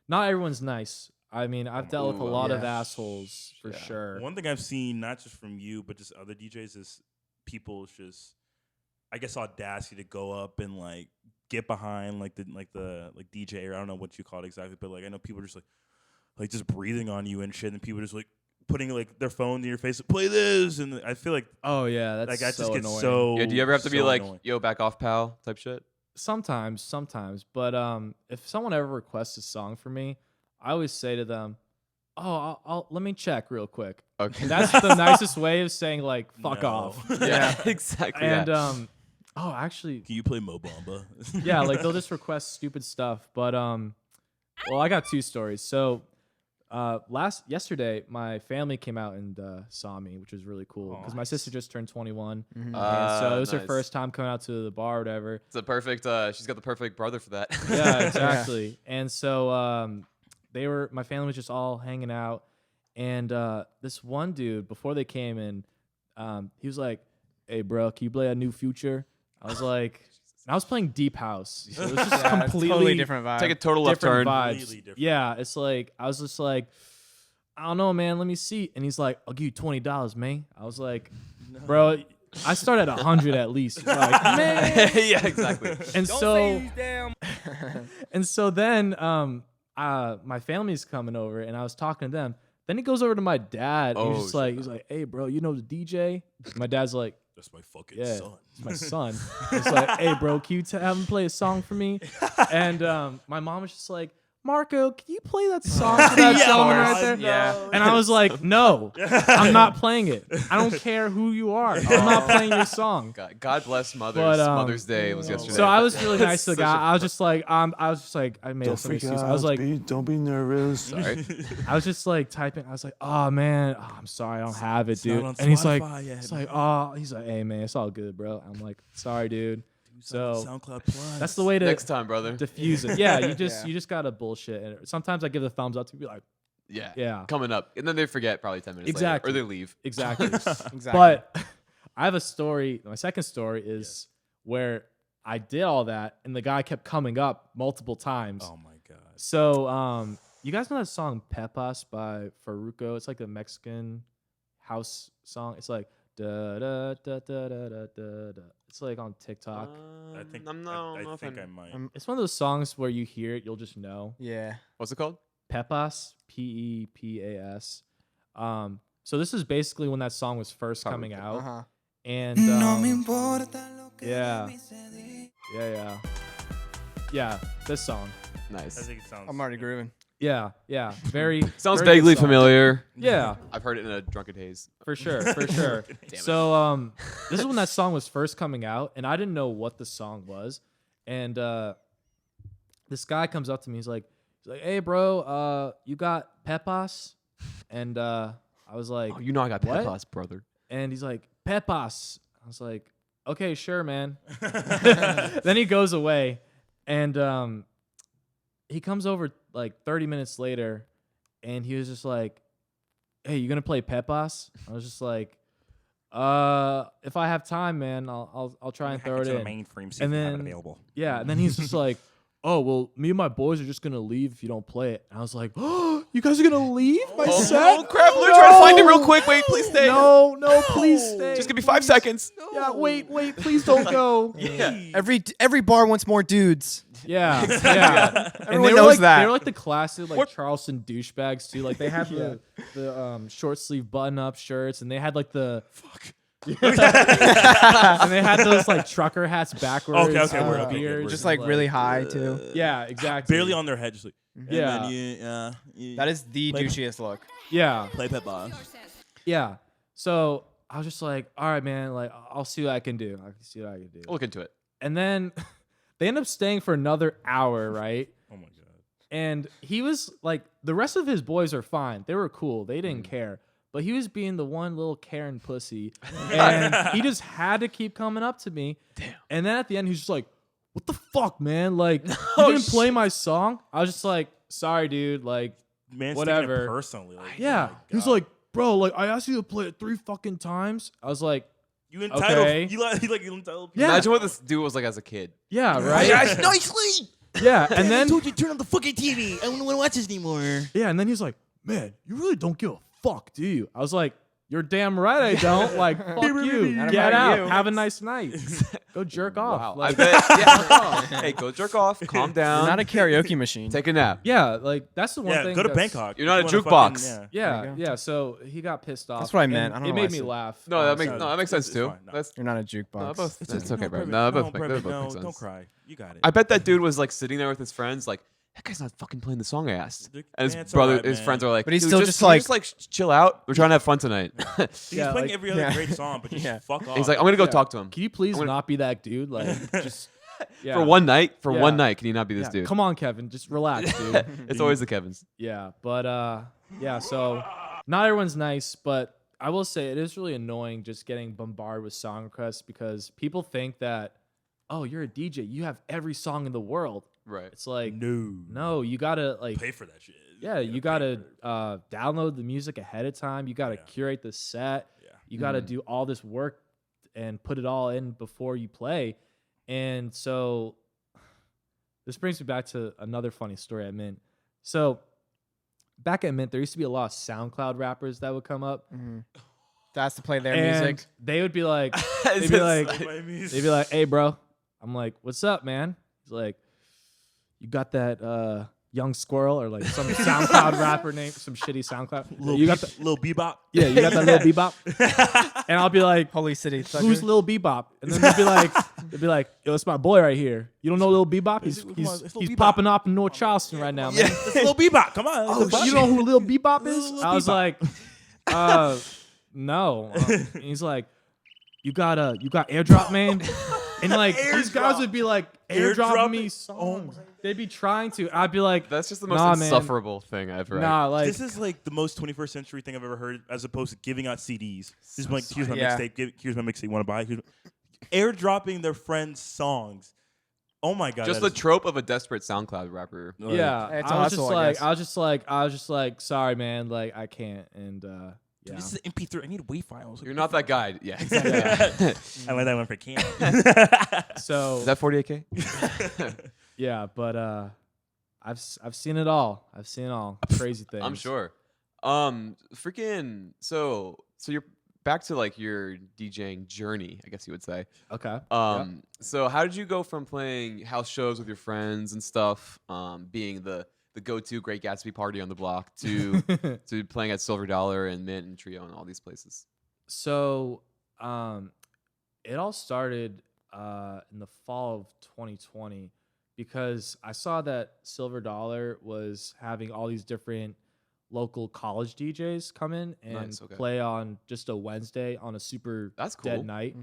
not everyone's nice. I mean, I've dealt with a lot of Yeah. assholes for sure. One thing I've seen, not just from you, but just other DJs, is people's just, I guess, audacity to go up and like get behind like the DJ, or I don't know what you call it exactly, but like I know people just like just breathing on you and shit, and people just like putting like their phone in your face, play this, and I feel like Oh yeah, that's like I so just get annoying. so. Yeah. Do you ever have to be so like, annoying. yo, back off, pal, type shit? Sometimes, but if someone ever requests a song for me, I always say to them, "Oh, I'll let me check real quick." Okay. And that's the nicest way of saying like "fuck No. off." Yeah. Exactly. And yeah. oh, actually, Can you play Mo Bamba? yeah, like they'll just request stupid stuff. But well, I got two stories. So yesterday, my family came out and saw me, which was really cool because my sister just turned 21, and so it was her Nice. first time coming out to the bar or whatever. It's a perfect. She's got the perfect brother for that. Yeah, exactly. And so my family was just all hanging out, and this one dude before they came in, he was like, "Hey, bro, can you play a new Future?" I was like, and I was playing Deep House, so it was just completely totally different vibe. Take a total left different turn. vibes. Completely different. Yeah, it's like I was just like, I don't know, man. Let me see. And he's like, I'll give you $20, man. I was like, bro, I start at 100 at least. He's like, man. Yeah. Exactly. And so then my family's coming over, and I was talking to them. Then he goes over to my dad. And he's just like, hey, bro, you know the DJ? My dad's like, That's my fucking yeah, son. it's my son. It's like, hey, bro, can you have him play a song for me? And my mom was just like, Marco, can you play that song for that gentleman right there? Yeah. And I was like, no, I'm not playing it. I don't care who you are. I'm not playing your song. God bless mothers. But, Mother's Day was yesterday. So I was really nice to the Such guy. a- I was just like, I made up some excuse. I was like, don't be nervous. Sorry. I was just like typing. I was like, oh man, I'm sorry, I don't have it, It's not dude. on And he's like, Spotify yet, it's like, oh, he's like, hey man, it's all good, bro. I'm like, sorry, dude. So SoundCloud Plus. that's the way to Next time, brother. diffuse it. Yeah, you Yeah. just gotta bullshit. And sometimes I give the thumbs up to be like, Yeah. yeah, Coming up, and then they forget probably 10 minutes Exactly. later, or they leave. exactly. Exactly. But I have a story. My second story is where I did all that, and the guy kept coming up multiple times. Oh my god. So, you guys know that song "Pepas" by Farruko? It's like a Mexican house song. It's like Da, da, da, da, da, da, da, da. It's like on TikTok. I think I I might. It's one of those songs where you hear it, you'll just know. Yeah. What's it called? Pepas, Pepas. So this is basically when that song was first coming out, Uh-huh. and yeah, this song. I Nice. think it sounds. I'm already grooving. Yeah, very Sounds very good vaguely song. familiar. Yeah, I've heard it in a drunken haze. for sure. So this is when that song was first coming out, and I didn't know what the song was, and this guy comes up to me, he's like, hey bro, you got Pepas? And I was like, Oh, you know I got what? Pepas, brother. And he's like, Pepas. I was like, okay, sure, man. Then he goes away, and he comes over like 30 minutes later, and he was just like, hey, you gonna play Pepas? I was just like, if I have time, man, I'll try and throw it in. Mainframe, see And if you have it then- available. Yeah, and then he's just like, oh, well, me and my boys are just gonna leave if you don't play it. And I was like, oh, you guys are gonna leave my set? Oh crap! Let me try to find it real quick. Wait, please stay. No, please stay. Just give me 5 seconds. Yeah, wait, please don't go. Yeah. Every bar wants more dudes. Yeah. And Everyone they were knows like, that. They were like the classic like Charleston douchebags too. Like they had the short sleeve button up shirts, and they had like the and they had those like trucker hats backwards. Okay, word, okay, beards, word. Just like really high too. Yeah, exactly. Barely on their head, just like. Yeah. And then you That is the douchiest look. Yeah. play Pepas. Yeah. So I was just like, all right, man, like I'll see what I can do. I can see what I can do. I'll look into it. And then they end up staying for another hour, right? Oh my god. And he was like, the rest of his boys are fine. They were cool. They didn't care. But he was being the one little Karen pussy. And he just had to keep coming up to me. Damn. And then at the end, he's just like, what the fuck, man? Like, you didn't play my song? I was just like, sorry, dude. Like, Man, whatever. Personally. Like, yeah. oh my He was God. like, bro, like, I asked you to play it 3 fucking times. I was like, you entitled. okay. You like you entitled. Yeah. Imagine what this dude was like as a kid. yeah, right? Nicely. Yeah. And then, told you to turn on the fucking TV. I don't want to watch this anymore. yeah. And then he's like, man, you really don't give a fuck, do you? I was like, you're damn right I don't. Like, fuck you. Not Get about out. you. Have a nice night. Go jerk off. Wow. Like, I bet. Yeah. Hey, go jerk off. Calm down. You're not a karaoke machine. Take a nap. yeah, like that's the one Yeah, thing. go to that's- Bangkok. You're not If a you wanna jukebox. fucking- Yeah, There you yeah. So he got pissed off. That's what I and meant. I don't it know made why me I said- laugh. No, that makes sense It's too. fine, no. That's You're not a jukebox. no, both. It's okay, bro. perfect. No, both perfect. make No, sense. don't cry. You got it. I bet that dude was like sitting there with his friends, like that guy's not fucking playing the song I asked. Dude, And his man, it's brother, alright, his man. friends are like, But he's "Dude, still just just like- chill out. We're trying to have fun tonight. He's Yeah, playing like- every other yeah. great song, but just Yeah. fuck off. He's like, I'm gonna go Yeah. talk to him Can you please I'm gonna- not be that dude? Like, just yeah. for one night. For Yeah. one night, can you not be this Yeah, dude? come on, Kevin. Just relax, dude. It's always the Kevins. Yeah, but yeah. So not everyone's nice, but I will say it is really annoying just getting bombarded with song requests because people think that, oh, you're a DJ, you have every song in the world. Right. It's like, no, no, you gotta like, pay for that shit. yeah, you gotta download the music ahead of time. You gotta Yeah. curate the set. Yeah. You gotta do all this work and put it all in before you play. And so this brings me back to another funny story at Mint. So back at Mint, there used to be a lot of SoundCloud rappers that would come up. That's to play their and music. they would be like, It's they'd be just like, they'd be like, hey, bro. I'm like, what's up, man? He's like, you got that Young Squirrel or like some SoundCloud rapper name, some shitty SoundCloud. You got the, Lil Bebop. yeah, you got that Lil Bebop. And I'll be like, Holy City. who's Lil Bebop? And then they'd be like, yo, it's my boy right here. You don't know Lil Bebop? He's Come on, it's Lil he's Bebop. popping up in North Charleston right now, man. It's Lil Bebop. Come on. Oh, you know who Lil Bebop is? Lil I was Bebop. like, no. And he's like, you got airdrop, man? And like these guys Airdrop. would be like airdrop Airdrop me it? songs. They'd be trying to. I'd be like, That's just the most Nah, man. insufferable thing I've ever. nah, like This is like the most 21st century thing I've ever heard, as opposed to giving out CDs. This is like, here's my Yeah. mixtape. Here's my mixtape. You want to buy? Airdropping their friends' songs. Oh my god! Just that the is- trope of a desperate SoundCloud rapper. yeah. It's a I was hustle, just I like, guess. I was just like, sorry, man, like I can't. And yeah. This is an MP3. I need WAV files. You're not that guy. Yeah. Yeah. I like that one for Cam. So Is that 48K? yeah, but I've seen it all. I've seen all crazy things. I'm sure. Freaking. So you're back to like your DJing journey, I guess you would say. Okay. So how did you go from playing house shows with your friends and stuff, being the go-to Great Gatsby party on the block, to to playing at Silver Dollar and Mint and Trio and all these places? So, it all started in the fall of 2020 because I saw that Silver Dollar was having all these different local college DJs come in and play on just a Wednesday on a super dead night.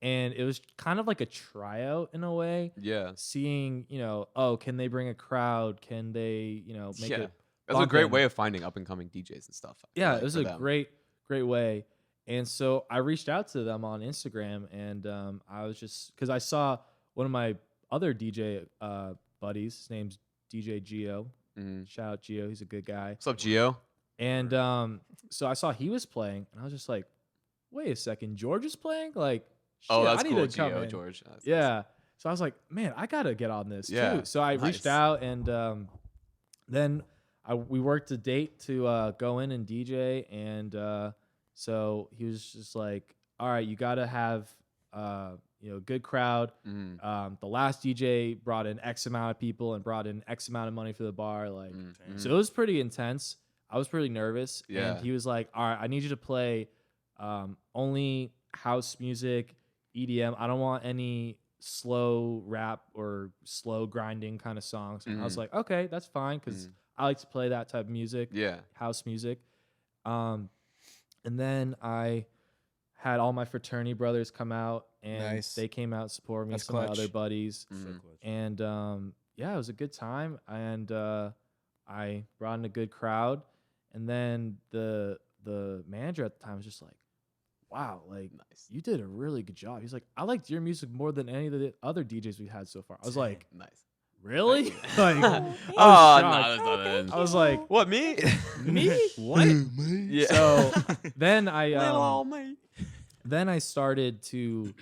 And it was kind of like a tryout in a way. Yeah. Seeing, can they bring a crowd? Can they, make it That's a great way of finding up and coming DJs and stuff. Yeah, it was a great way. And so I reached out to them on Instagram, and I was just, because I saw one of my other DJ buddies, his name's DJ Gio. Shout out Gio, he's a good guy. What's up, Gio? And so I saw he was playing, and I was just like, wait a second, George is playing? Like, shit, that's I need cool, to come Gio, in. George. That's Nice. So I was like, man, I got to get on this too. So I reached out, and then we worked a date to go in and DJ, and so he was just like, all right, you got to have good crowd. The last DJ brought in X amount of people and brought in X amount of money for the bar. So it was pretty intense. I was pretty nervous. Yeah. And he was like, all right, I need you to play only house music, EDM. I don't want any slow rap or slow grinding kind of songs. And I was like, okay, that's fine, because I like to play that type of music. Yeah. House music. And then I had all my fraternity brothers come out, and they came out and support me. Some of my other buddies. And it was a good time. And I brought in a good crowd. And then the manager at the time was just like, wow, like, you did a really good job. He's like, I liked your music more than any of the other DJs we've had so far. I was like, nice. Really? I was like, what, me? Me? What? Yeah. So then I started to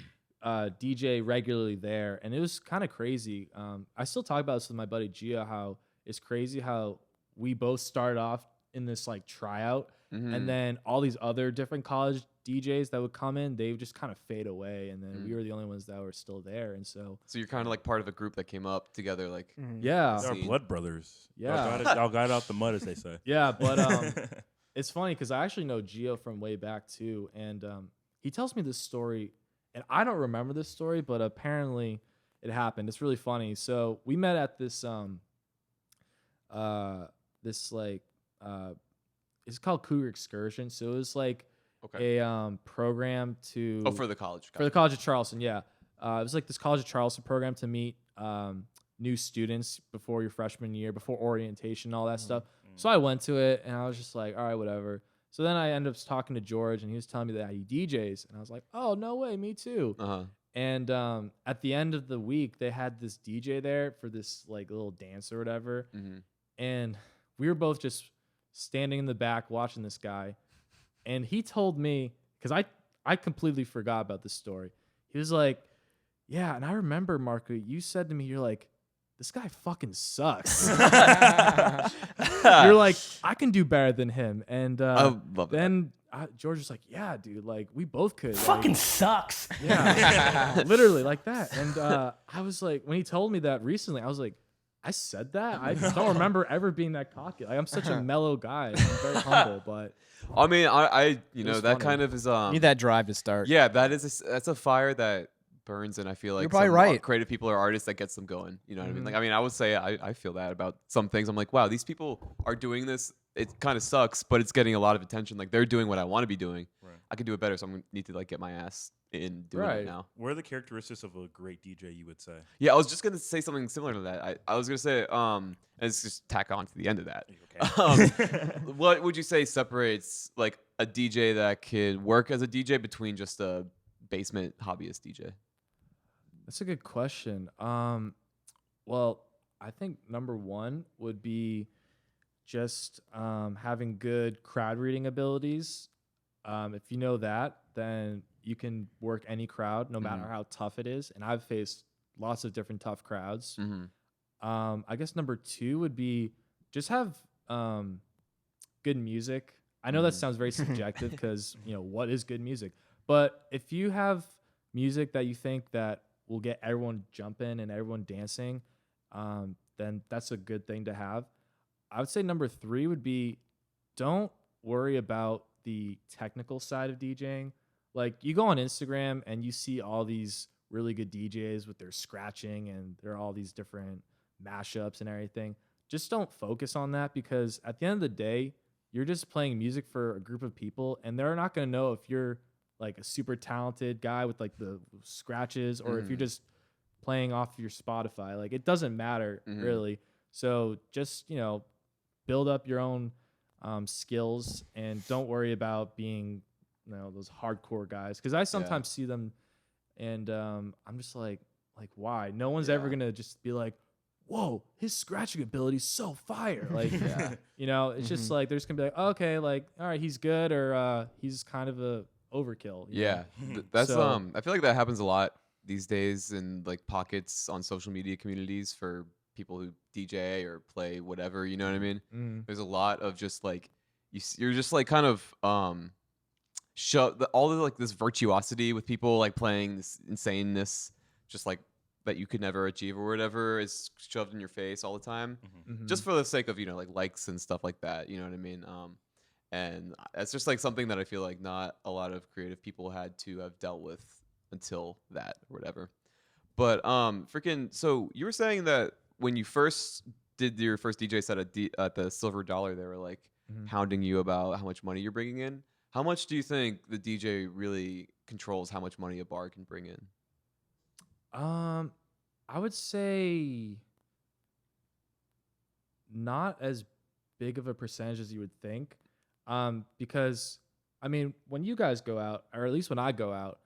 DJ regularly there, and it was kind of crazy. I still talk about this with my buddy Gia, how it's crazy how we both started off in this like tryout, and then all these other different college DJs that would come in, they would just kind of fade away, and then we were the only ones that were still there. And so you're kind of like part of a group that came up together, like yeah, they're blood brothers. Yeah, y'all got it out the mud, as they say. Yeah, but it's funny because I actually know Gio from way back too, and he tells me this story, and I don't remember this story, but apparently it happened. It's really funny. So we met at this it's called Cougar Excursion. So it was like a program to for the college. For the College of Charleston, yeah. It was like this College of Charleston program to meet new students before your freshman year, before orientation, all that stuff. So I went to it, and I was just like, all right, whatever. So then I ended up talking to George, and he was telling me that he DJs, and I was like, oh, no way, me too. And at the end of the week, they had this DJ there for this like little dance or whatever, and we were both just standing in the back watching this guy, and he told me, because I completely forgot about this story. He was like, yeah, and I remember, Marco, you said to me, you're like, this guy fucking sucks. You're like, I can do better than him. And then George was like, yeah, dude, like, we both could. Fucking sucks. Yeah, literally like that. And I was like, when he told me that recently, I was like, I said that? I don't remember ever being that cocky. Like, I'm such a mellow guy. I'm very humble, but I mean, I that funny. Kind of is you need that drive to start. Yeah, that's a fire that burns, and I feel like you're probably right. Creative people or artists that gets them going. You know what I mean? Like, I mean, I would say I feel that about some things. I'm like, wow, these people are doing this. It kind of sucks, but it's getting a lot of attention. Like, they're doing what I want to be doing. Right. I can do it better, so I'm gonna need to like get my ass in doing it now. What are the characteristics of a great DJ, you would say? Yeah, I was just gonna say something similar to that. I was gonna say, and it's just tack on to the end of that. Okay. What would you say separates like a DJ that could work as a DJ between just a basement hobbyist DJ? That's a good question. Well, I think number one would be just having good crowd reading abilities. If you know that, then you can work any crowd, no matter how tough it is. And I've faced lots of different tough crowds. I guess number two would be just have good music. I know that sounds very subjective because, what is good music? But if you have music that you think that will get everyone jumping and everyone dancing, then that's a good thing to have. I would say number 3 would be, don't worry about the technical side of DJing. Like, you go on Instagram and you see all these really good DJs with their scratching and there are all these different mashups and everything. Just don't focus on that, because at the end of the day, you're just playing music for a group of people and they're not going to know if you're like a super talented guy with like the scratches or if you're just playing off your Spotify. Like, it doesn't matter really. So just, build up your own skills and don't worry about being, those hardcore guys. Cause I sometimes see them and I'm just like why? No one's ever going to just be like, whoa, his scratching ability is so fire. Like, it's just like, they're just gonna be like, oh, okay, like, all right, he's good, or he's kind of a overkill. That's I feel like that happens a lot these days in like pockets on social media communities for people who DJ or play whatever, you know what I mean? There's a lot of just like you're just like kind of all the like this virtuosity with people like playing this insaneness, just like that you could never achieve or whatever, is shoved in your face all the time, just for the sake of like likes and stuff like that, you know what I mean? And it's just like something that I feel like not a lot of creative people had to have dealt with until that or whatever. But so you were saying that when you first did your first DJ set at the Silver Dollar, they were like hounding you about how much money you're bringing in. How much do you think the DJ really controls how much money a bar can bring in? I would say not as big of a percentage as you would think. Because I mean, when you guys go out, or at least when I go out,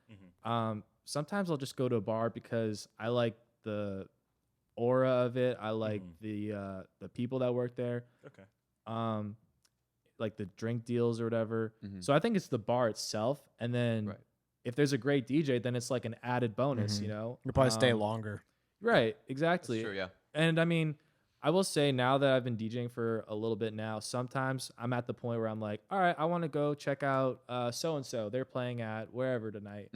sometimes I'll just go to a bar because I like the aura of it. I like the people that work there. Okay. Like the drink deals or whatever. So I think it's the bar itself, and then if there's a great DJ, then it's like an added bonus. You'll probably stay longer. Right. Exactly. That's true, yeah. And I mean, I will say now that I've been DJing for a little bit now, sometimes I'm at the point where I'm like, all right, I want to go check out so-and-so. They're playing at wherever tonight.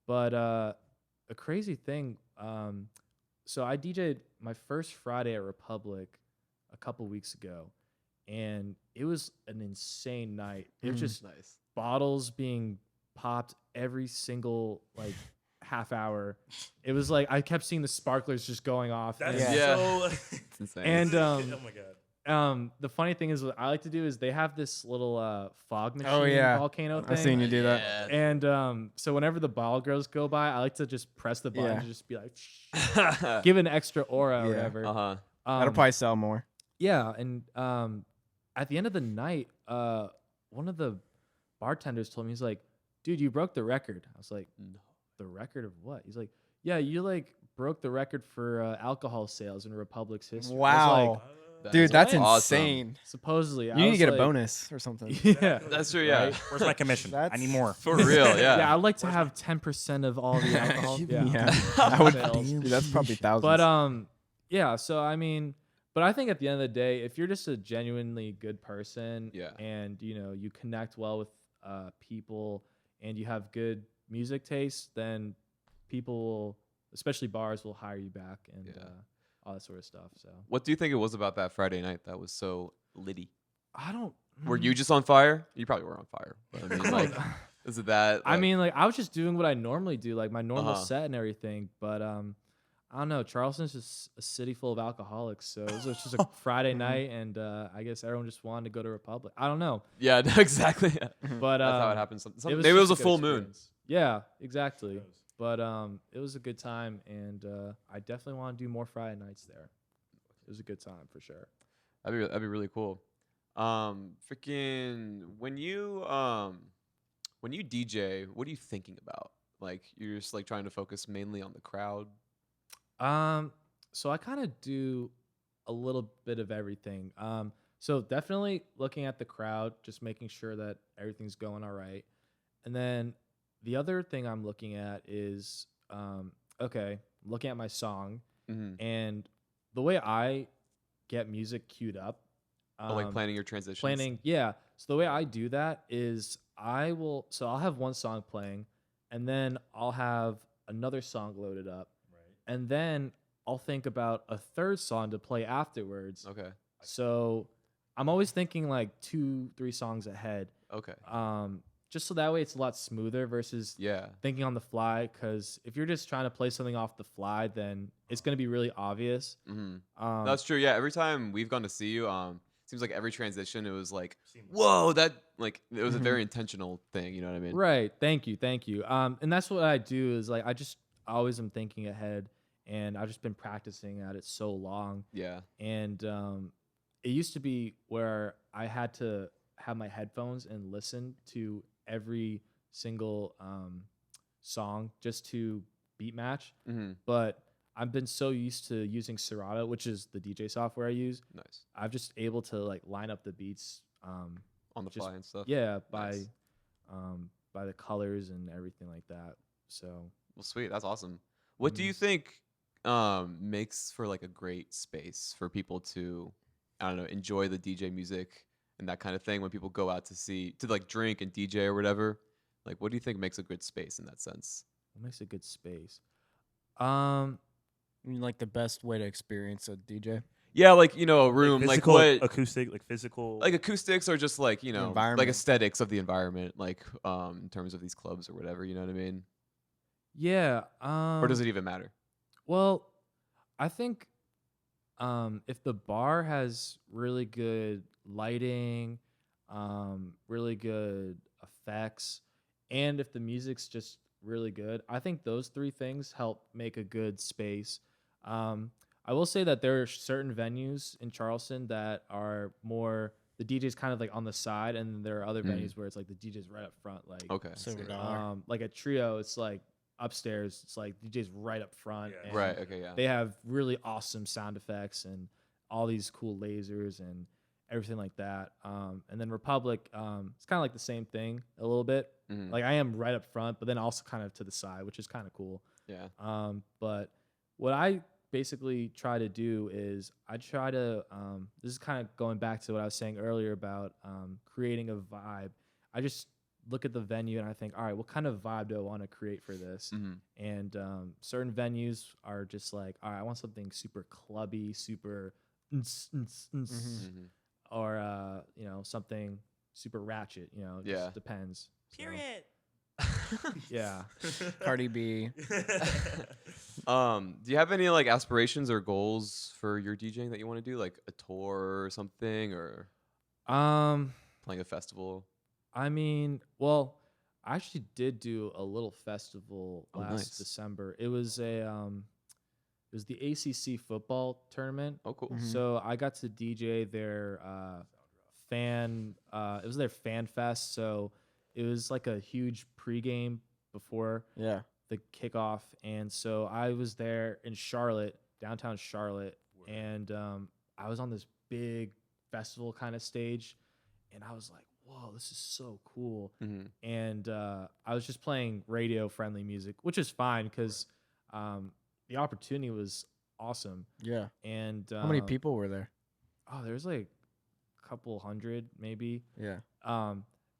But a crazy thing, so I DJ'd my first Friday at Republic a couple weeks ago, and it was an insane night. It was just nice. Bottles being popped every single like half hour. It was like I kept seeing the sparklers just going off. That's so it's insane. And oh my god. The funny thing is, what I like to do is they have this little fog machine volcano thing. I've seen you do that. And so whenever the ball girls go by, I like to just press the button to just be like, give an extra aura or whatever. That'll probably sell more. Yeah, and at the end of the night, one of the bartenders told me, he's like, dude, you broke the record. I was like, no. The record of what? He's like, yeah, you like broke the record for alcohol sales in Republic's history. Wow. Dude, that's insane. Supposedly. You need to get a bonus or something. Yeah. That's true, yeah. Right? Where's my commission? I need more. For real, yeah. Yeah, I'd like to have 10% of all the alcohol. I would, dude, that's probably thousands. But, yeah, so I mean, but I think at the end of the day, if you're just a genuinely good person and, you connect well with people and you have good music taste, then people will, especially bars, will hire you back and all that sort of stuff. So what do you think it was about that Friday night that was so litty? I don't. Were you just on fire? You probably were on fire. But I mean, like, is it that? I mean, like, I was just doing what I normally do, like my normal set and everything. But I don't know. Charleston's just a city full of alcoholics, so it was just a Friday night, and I guess everyone just wanted to go to Republic. I don't know. Yeah, no, exactly. But that's how it happens. Maybe it was a full moon. Yeah, exactly. But it was a good time, and I definitely want to do more Friday nights there. It was a good time for sure. That'd be really cool. Freaking when you DJ, what are you thinking about? Like, you're just like trying to focus mainly on the crowd. So I kind of do a little bit of everything. So definitely looking at the crowd, just making sure that everything's going all right, and then the other thing I'm looking at is, looking at my song, and the way I get music queued up like planning your transitions. Planning, yeah. So the way I do that is I'll have one song playing, and then I'll have another song loaded up, right? And then I'll think about a third song to play afterwards. Okay. So I'm always thinking like 2-3 songs ahead. Okay. Just so that way it's a lot smoother versus thinking on the fly. Because if you're just trying to play something off the fly, then it's gonna be really obvious. Mm-hmm. That's true. Yeah. Every time we've gone to see you, seems like every transition it was like, whoa, that like it was a very intentional thing. You know what I mean? Right. Thank you. And that's what I do is like I always am thinking ahead, and I've just been practicing at it so long. Yeah. And it used to be where I had to have my headphones and listen to every single song just to beat match. Mm-hmm. But I've been so used to using Serato, which is the DJ software I use. Nice. I'm just able to like line up the beats on the fly and stuff. Yeah, nice. by the colors and everything like that. So well, sweet. That's awesome. What do you think makes for like a great space for people to, I don't know, enjoy the DJ music and that kind of thing when people go out to like drink and DJ or whatever? Like, what do you think makes a good space in that sense? What makes a good space? I mean, like the best way to experience a DJ? Yeah, like, a room, like physical, what acoustic, like physical, like acoustics or just like, like aesthetics of the environment, like in terms of these clubs or whatever, you know what I mean? Yeah. Or does it even matter? Well, I think if the bar has really good lighting, really good effects, and if the music's just really good, I think those 3 things help make a good space. I will say that there are certain venues in Charleston that are more the DJ's kind of like on the side, and there are other venues where it's like the DJ's right up front. Like like a Trio, it's like upstairs. It's like DJ's right up front. Yeah. And Right. Okay. Yeah. they have really awesome sound effects and all these cool lasers and everything like that. And then Republic, it's kind of like the same thing a little bit. Mm-hmm. Like I am right up front, but then also kind of to the side, which is kind of cool. Yeah. But what I basically try to do is I try to, this is kind of going back to what I was saying earlier about creating a vibe. I just look at the venue and I think, all right, what kind of vibe do I want to create for this? Mm-hmm. And certain venues are just like, all right, I want something super clubby, super, or something super ratchet. It just depends. Period. Yeah. Cardi B. Do you have any like aspirations or goals for your DJing that you want to do, like a tour or something, or playing a festival? I mean, well, I actually did do a little festival last nice. December. It was the ACC football tournament. Oh, cool. Mm-hmm. So I got to DJ their it was their fan fest. So it was like a huge pregame before the kickoff. And so I was there in Charlotte, downtown Charlotte. And I was on this big festival kind of stage. And I was like, whoa, this is so cool. Mm-hmm. And I was just playing radio-friendly music, which is fine because the opportunity was awesome. Yeah. And how many people were there? Oh, there was like a couple hundred maybe. Yeah.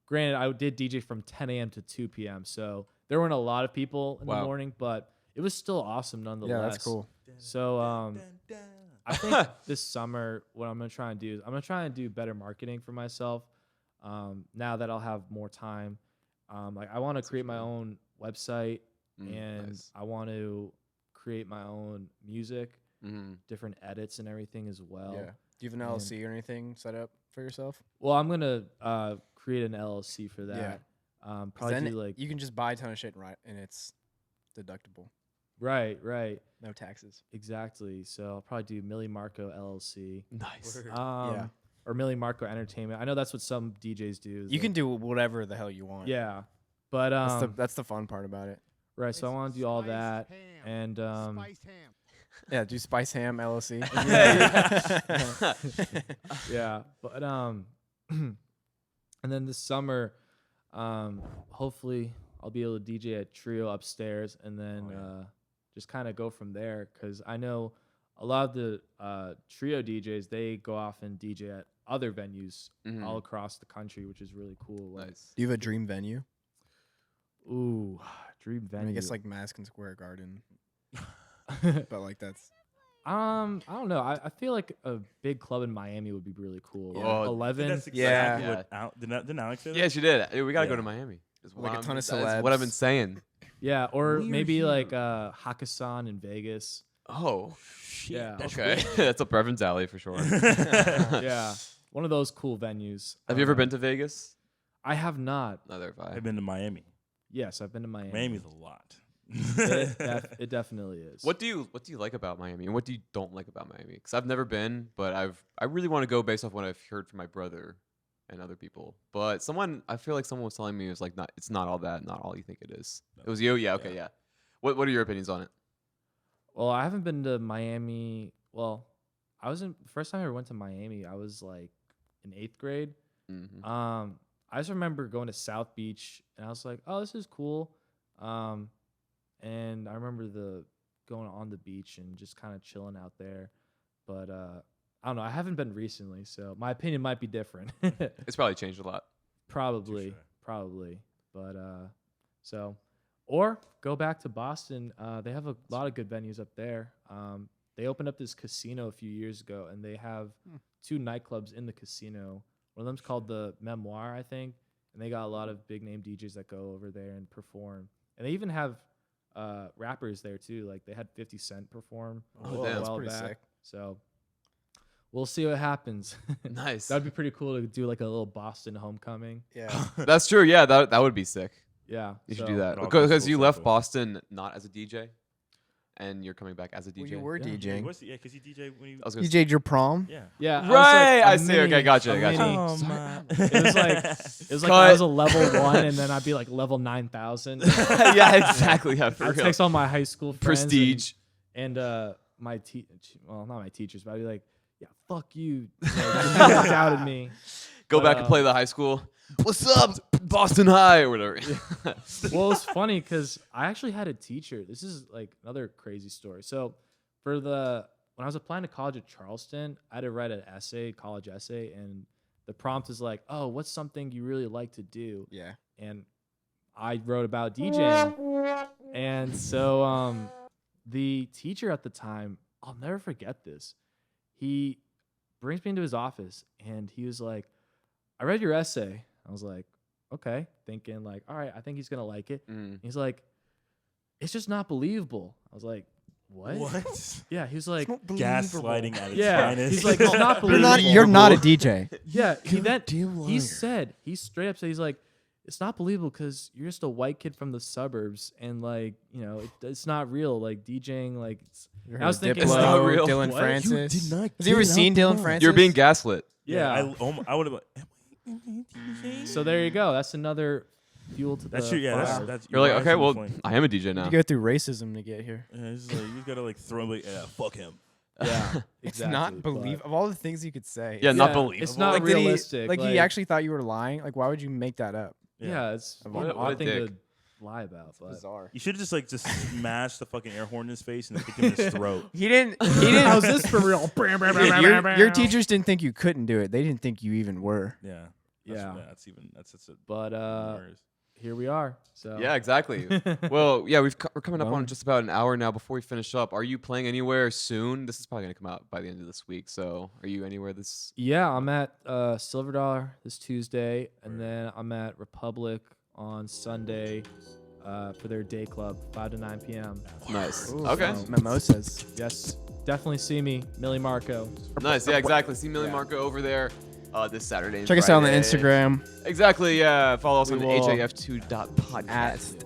Granted, I did DJ from 10 a.m. to 2 p.m., so there weren't a lot of people in the morning, but it was still awesome nonetheless. Yeah, that's cool. So I think this summer, what I'm going to try and do is I'm going to try and do better marketing for myself now that I'll have more time. Like I want to create my own website, and nice. I want to create my own music, different edits and everything as well. Yeah. Do you have an LLC or anything set up for yourself? Well, I'm going to create an LLC for that. Yeah. Probably then do like you can just buy a ton of shit and it's deductible. Right. No taxes. Exactly. So I'll probably do Mili Marco LLC. Nice. Yeah. Or Mili Marco Entertainment. I know that's what some DJs do. You can do whatever the hell you want. Yeah. But that's the fun part about it. Right. So I want to do all that and yeah, do Spice Ham LLC. yeah. But and then this summer, hopefully I'll be able to DJ at Trio upstairs, and then just kind of go from there. Because I know a lot of the Trio DJs, they go off and DJ at other venues Mhm. all across the country, which is really cool. Like, Nice. Do you have a dream venue? ooh, dream I, venue. mean, I guess like Madison Square Garden, but like that's I don't know. I feel like a big club in Miami would be really cool. Yeah. Like Oh, 11. That's Yeah. exactly what didn't Alex say that? Yeah, she did. We gotta go Yeah. to Miami. Is Like a ton of that's what I've been celebs. saying. Yeah, or We're maybe here. like Hakkasan in Vegas. Oh, Shit, Yeah. that's okay. weird. That's up Reverend's alley for sure. Yeah, one of those cool venues. Have you ever been to Vegas? I have not. Neither have I. I've been to Miami. Yes, I've been to Miami. Miami's a lot. It definitely is. What do you like about Miami, and what do you don't like about Miami? Because I've never been, but I really want to go based off what I've heard from my brother and other people. But I feel like someone was telling me it's not all that, not all you think it is. It was you, yeah, okay, yeah. What are your opinions on it? Well, I haven't been to Miami. Well, first time I ever went to Miami, I was like in 8th grade. Mm-hmm. I just remember going to South Beach, and I was like, "Oh, this is cool." And I remember going on the beach and just kind of chilling out there. But I don't know. I haven't been recently, so my opinion might be different. It's probably changed a lot. Probably. But or go back to Boston. They have a lot of good venues up there. They opened up this casino a few years ago, and they have 2 nightclubs in the casino. One of them's called the Memoir, I think, and they got a lot of big name DJs that go over there and perform. And they even have rappers there too. Like they had 50 Cent perform Oh, a damn. That's while pretty back. sick. So we'll see what happens. Nice. That'd be pretty cool to do like a little Boston homecoming. Yeah. That's true. Yeah, that would be sick. Yeah, You should so- do that It all comes because full you left circle. Boston not as a DJ, and you're coming back as a DJ. Well, you were Yeah. DJing. Because he DJ when you. I was gonna DJ'd your prom. Yeah. Yeah, I was Right, like a I see. Okay, gotcha, a gotcha. mini- Oh, man. It was like I Cut. was a level 1, and then I'd be like level 9,000. yeah, exactly. Yeah, for I'd real. text all my high school friends Prestige. and my well, not my teachers, but I'd be like, yeah, fuck you. You doubted me. Go But, back and play the high school. What's up? Boston High or whatever. Well, it's funny because I actually had a teacher. This is like another crazy story. So when I was applying to college at Charleston, I had to write an college essay, and the prompt is like, oh, what's something you really like to do? Yeah. And I wrote about DJing. And so the teacher at the time, I'll never forget this. He brings me into his office, and he was like, I read your essay. I was like, okay, thinking like, all right, I think he's going to like it. Mm. He's like, it's just not believable. I was like, what? What? Yeah, he was like, Gaslighting at its yeah. finest. He's like, it's not You're believable. not a DJ. Yeah, he liar. said, he straight up said, he's like, it's not believable because you're just a white kid from the suburbs, and like, you know, it's not real. Like DJing, like, I was thinking, It's not Diplo, real. Dylan What? Francis. You did not Has you ever get seen out Dylan the Francis? You're being gaslit. yeah. I would have. DJ? So there you go. That's another fuel to That's the true. Yeah, fire. that's You're like, rise okay, to the well, flame. I am a DJ now. You go through racism to get here. Yeah, it's just like, you gotta like throw him like, yeah, fuck him. Yeah, It's exactly, not but- believable. Of all the things you could say. Yeah, not Yeah, believable. It's not Like, did realistic. He, he actually thought you were lying. Like, why would you make that up? Yeah, it's What an a odd thing dick. to lie about. But Bizarre. You should have just smashed the fucking air horn in his face and kicked him in his throat. He didn't. He didn't. how's this for real? your teachers didn't think you couldn't do it. They didn't think you even were. Yeah. Yeah. That's a But worse. here we are. So Yeah, exactly. Well, yeah, we're coming up Well. on just about an hour now. Before we finish up, are you playing anywhere soon? This is probably gonna come out by the end of this week. So, are you anywhere this? yeah, I'm at Silver Dollar this Tuesday, and then I'm at Republic on Sunday for their day club, 5 to 9 p.m. Nice. Ooh, Okay. Mimosas. Yes, definitely see me, Mili Marco. Nice. Yeah, exactly. See Mili Yeah. Marco over there this Saturday. and Check us out on the Friday. Instagram. Exactly. Yeah. Follow us We on the will- AJF2.podcast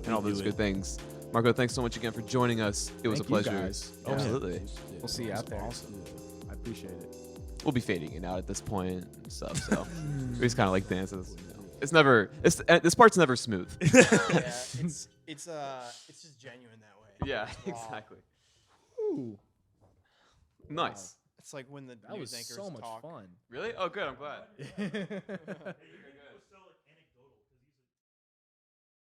and all those do good it. things. Marco, thanks so much again for joining us. It was Thank a you pleasure. guys. Oh, absolutely. We'll see you out there. Awesome. I appreciate it. We'll be fading it out at this point and stuff. So we just kind of like dances. You know. It's never. This part's never smooth. Yeah, it's just genuine that way. Yeah. Wow. Exactly. Ooh, Nice. It's like when the that was news anchors so much talk. fun. Really? Oh, good. I'm glad.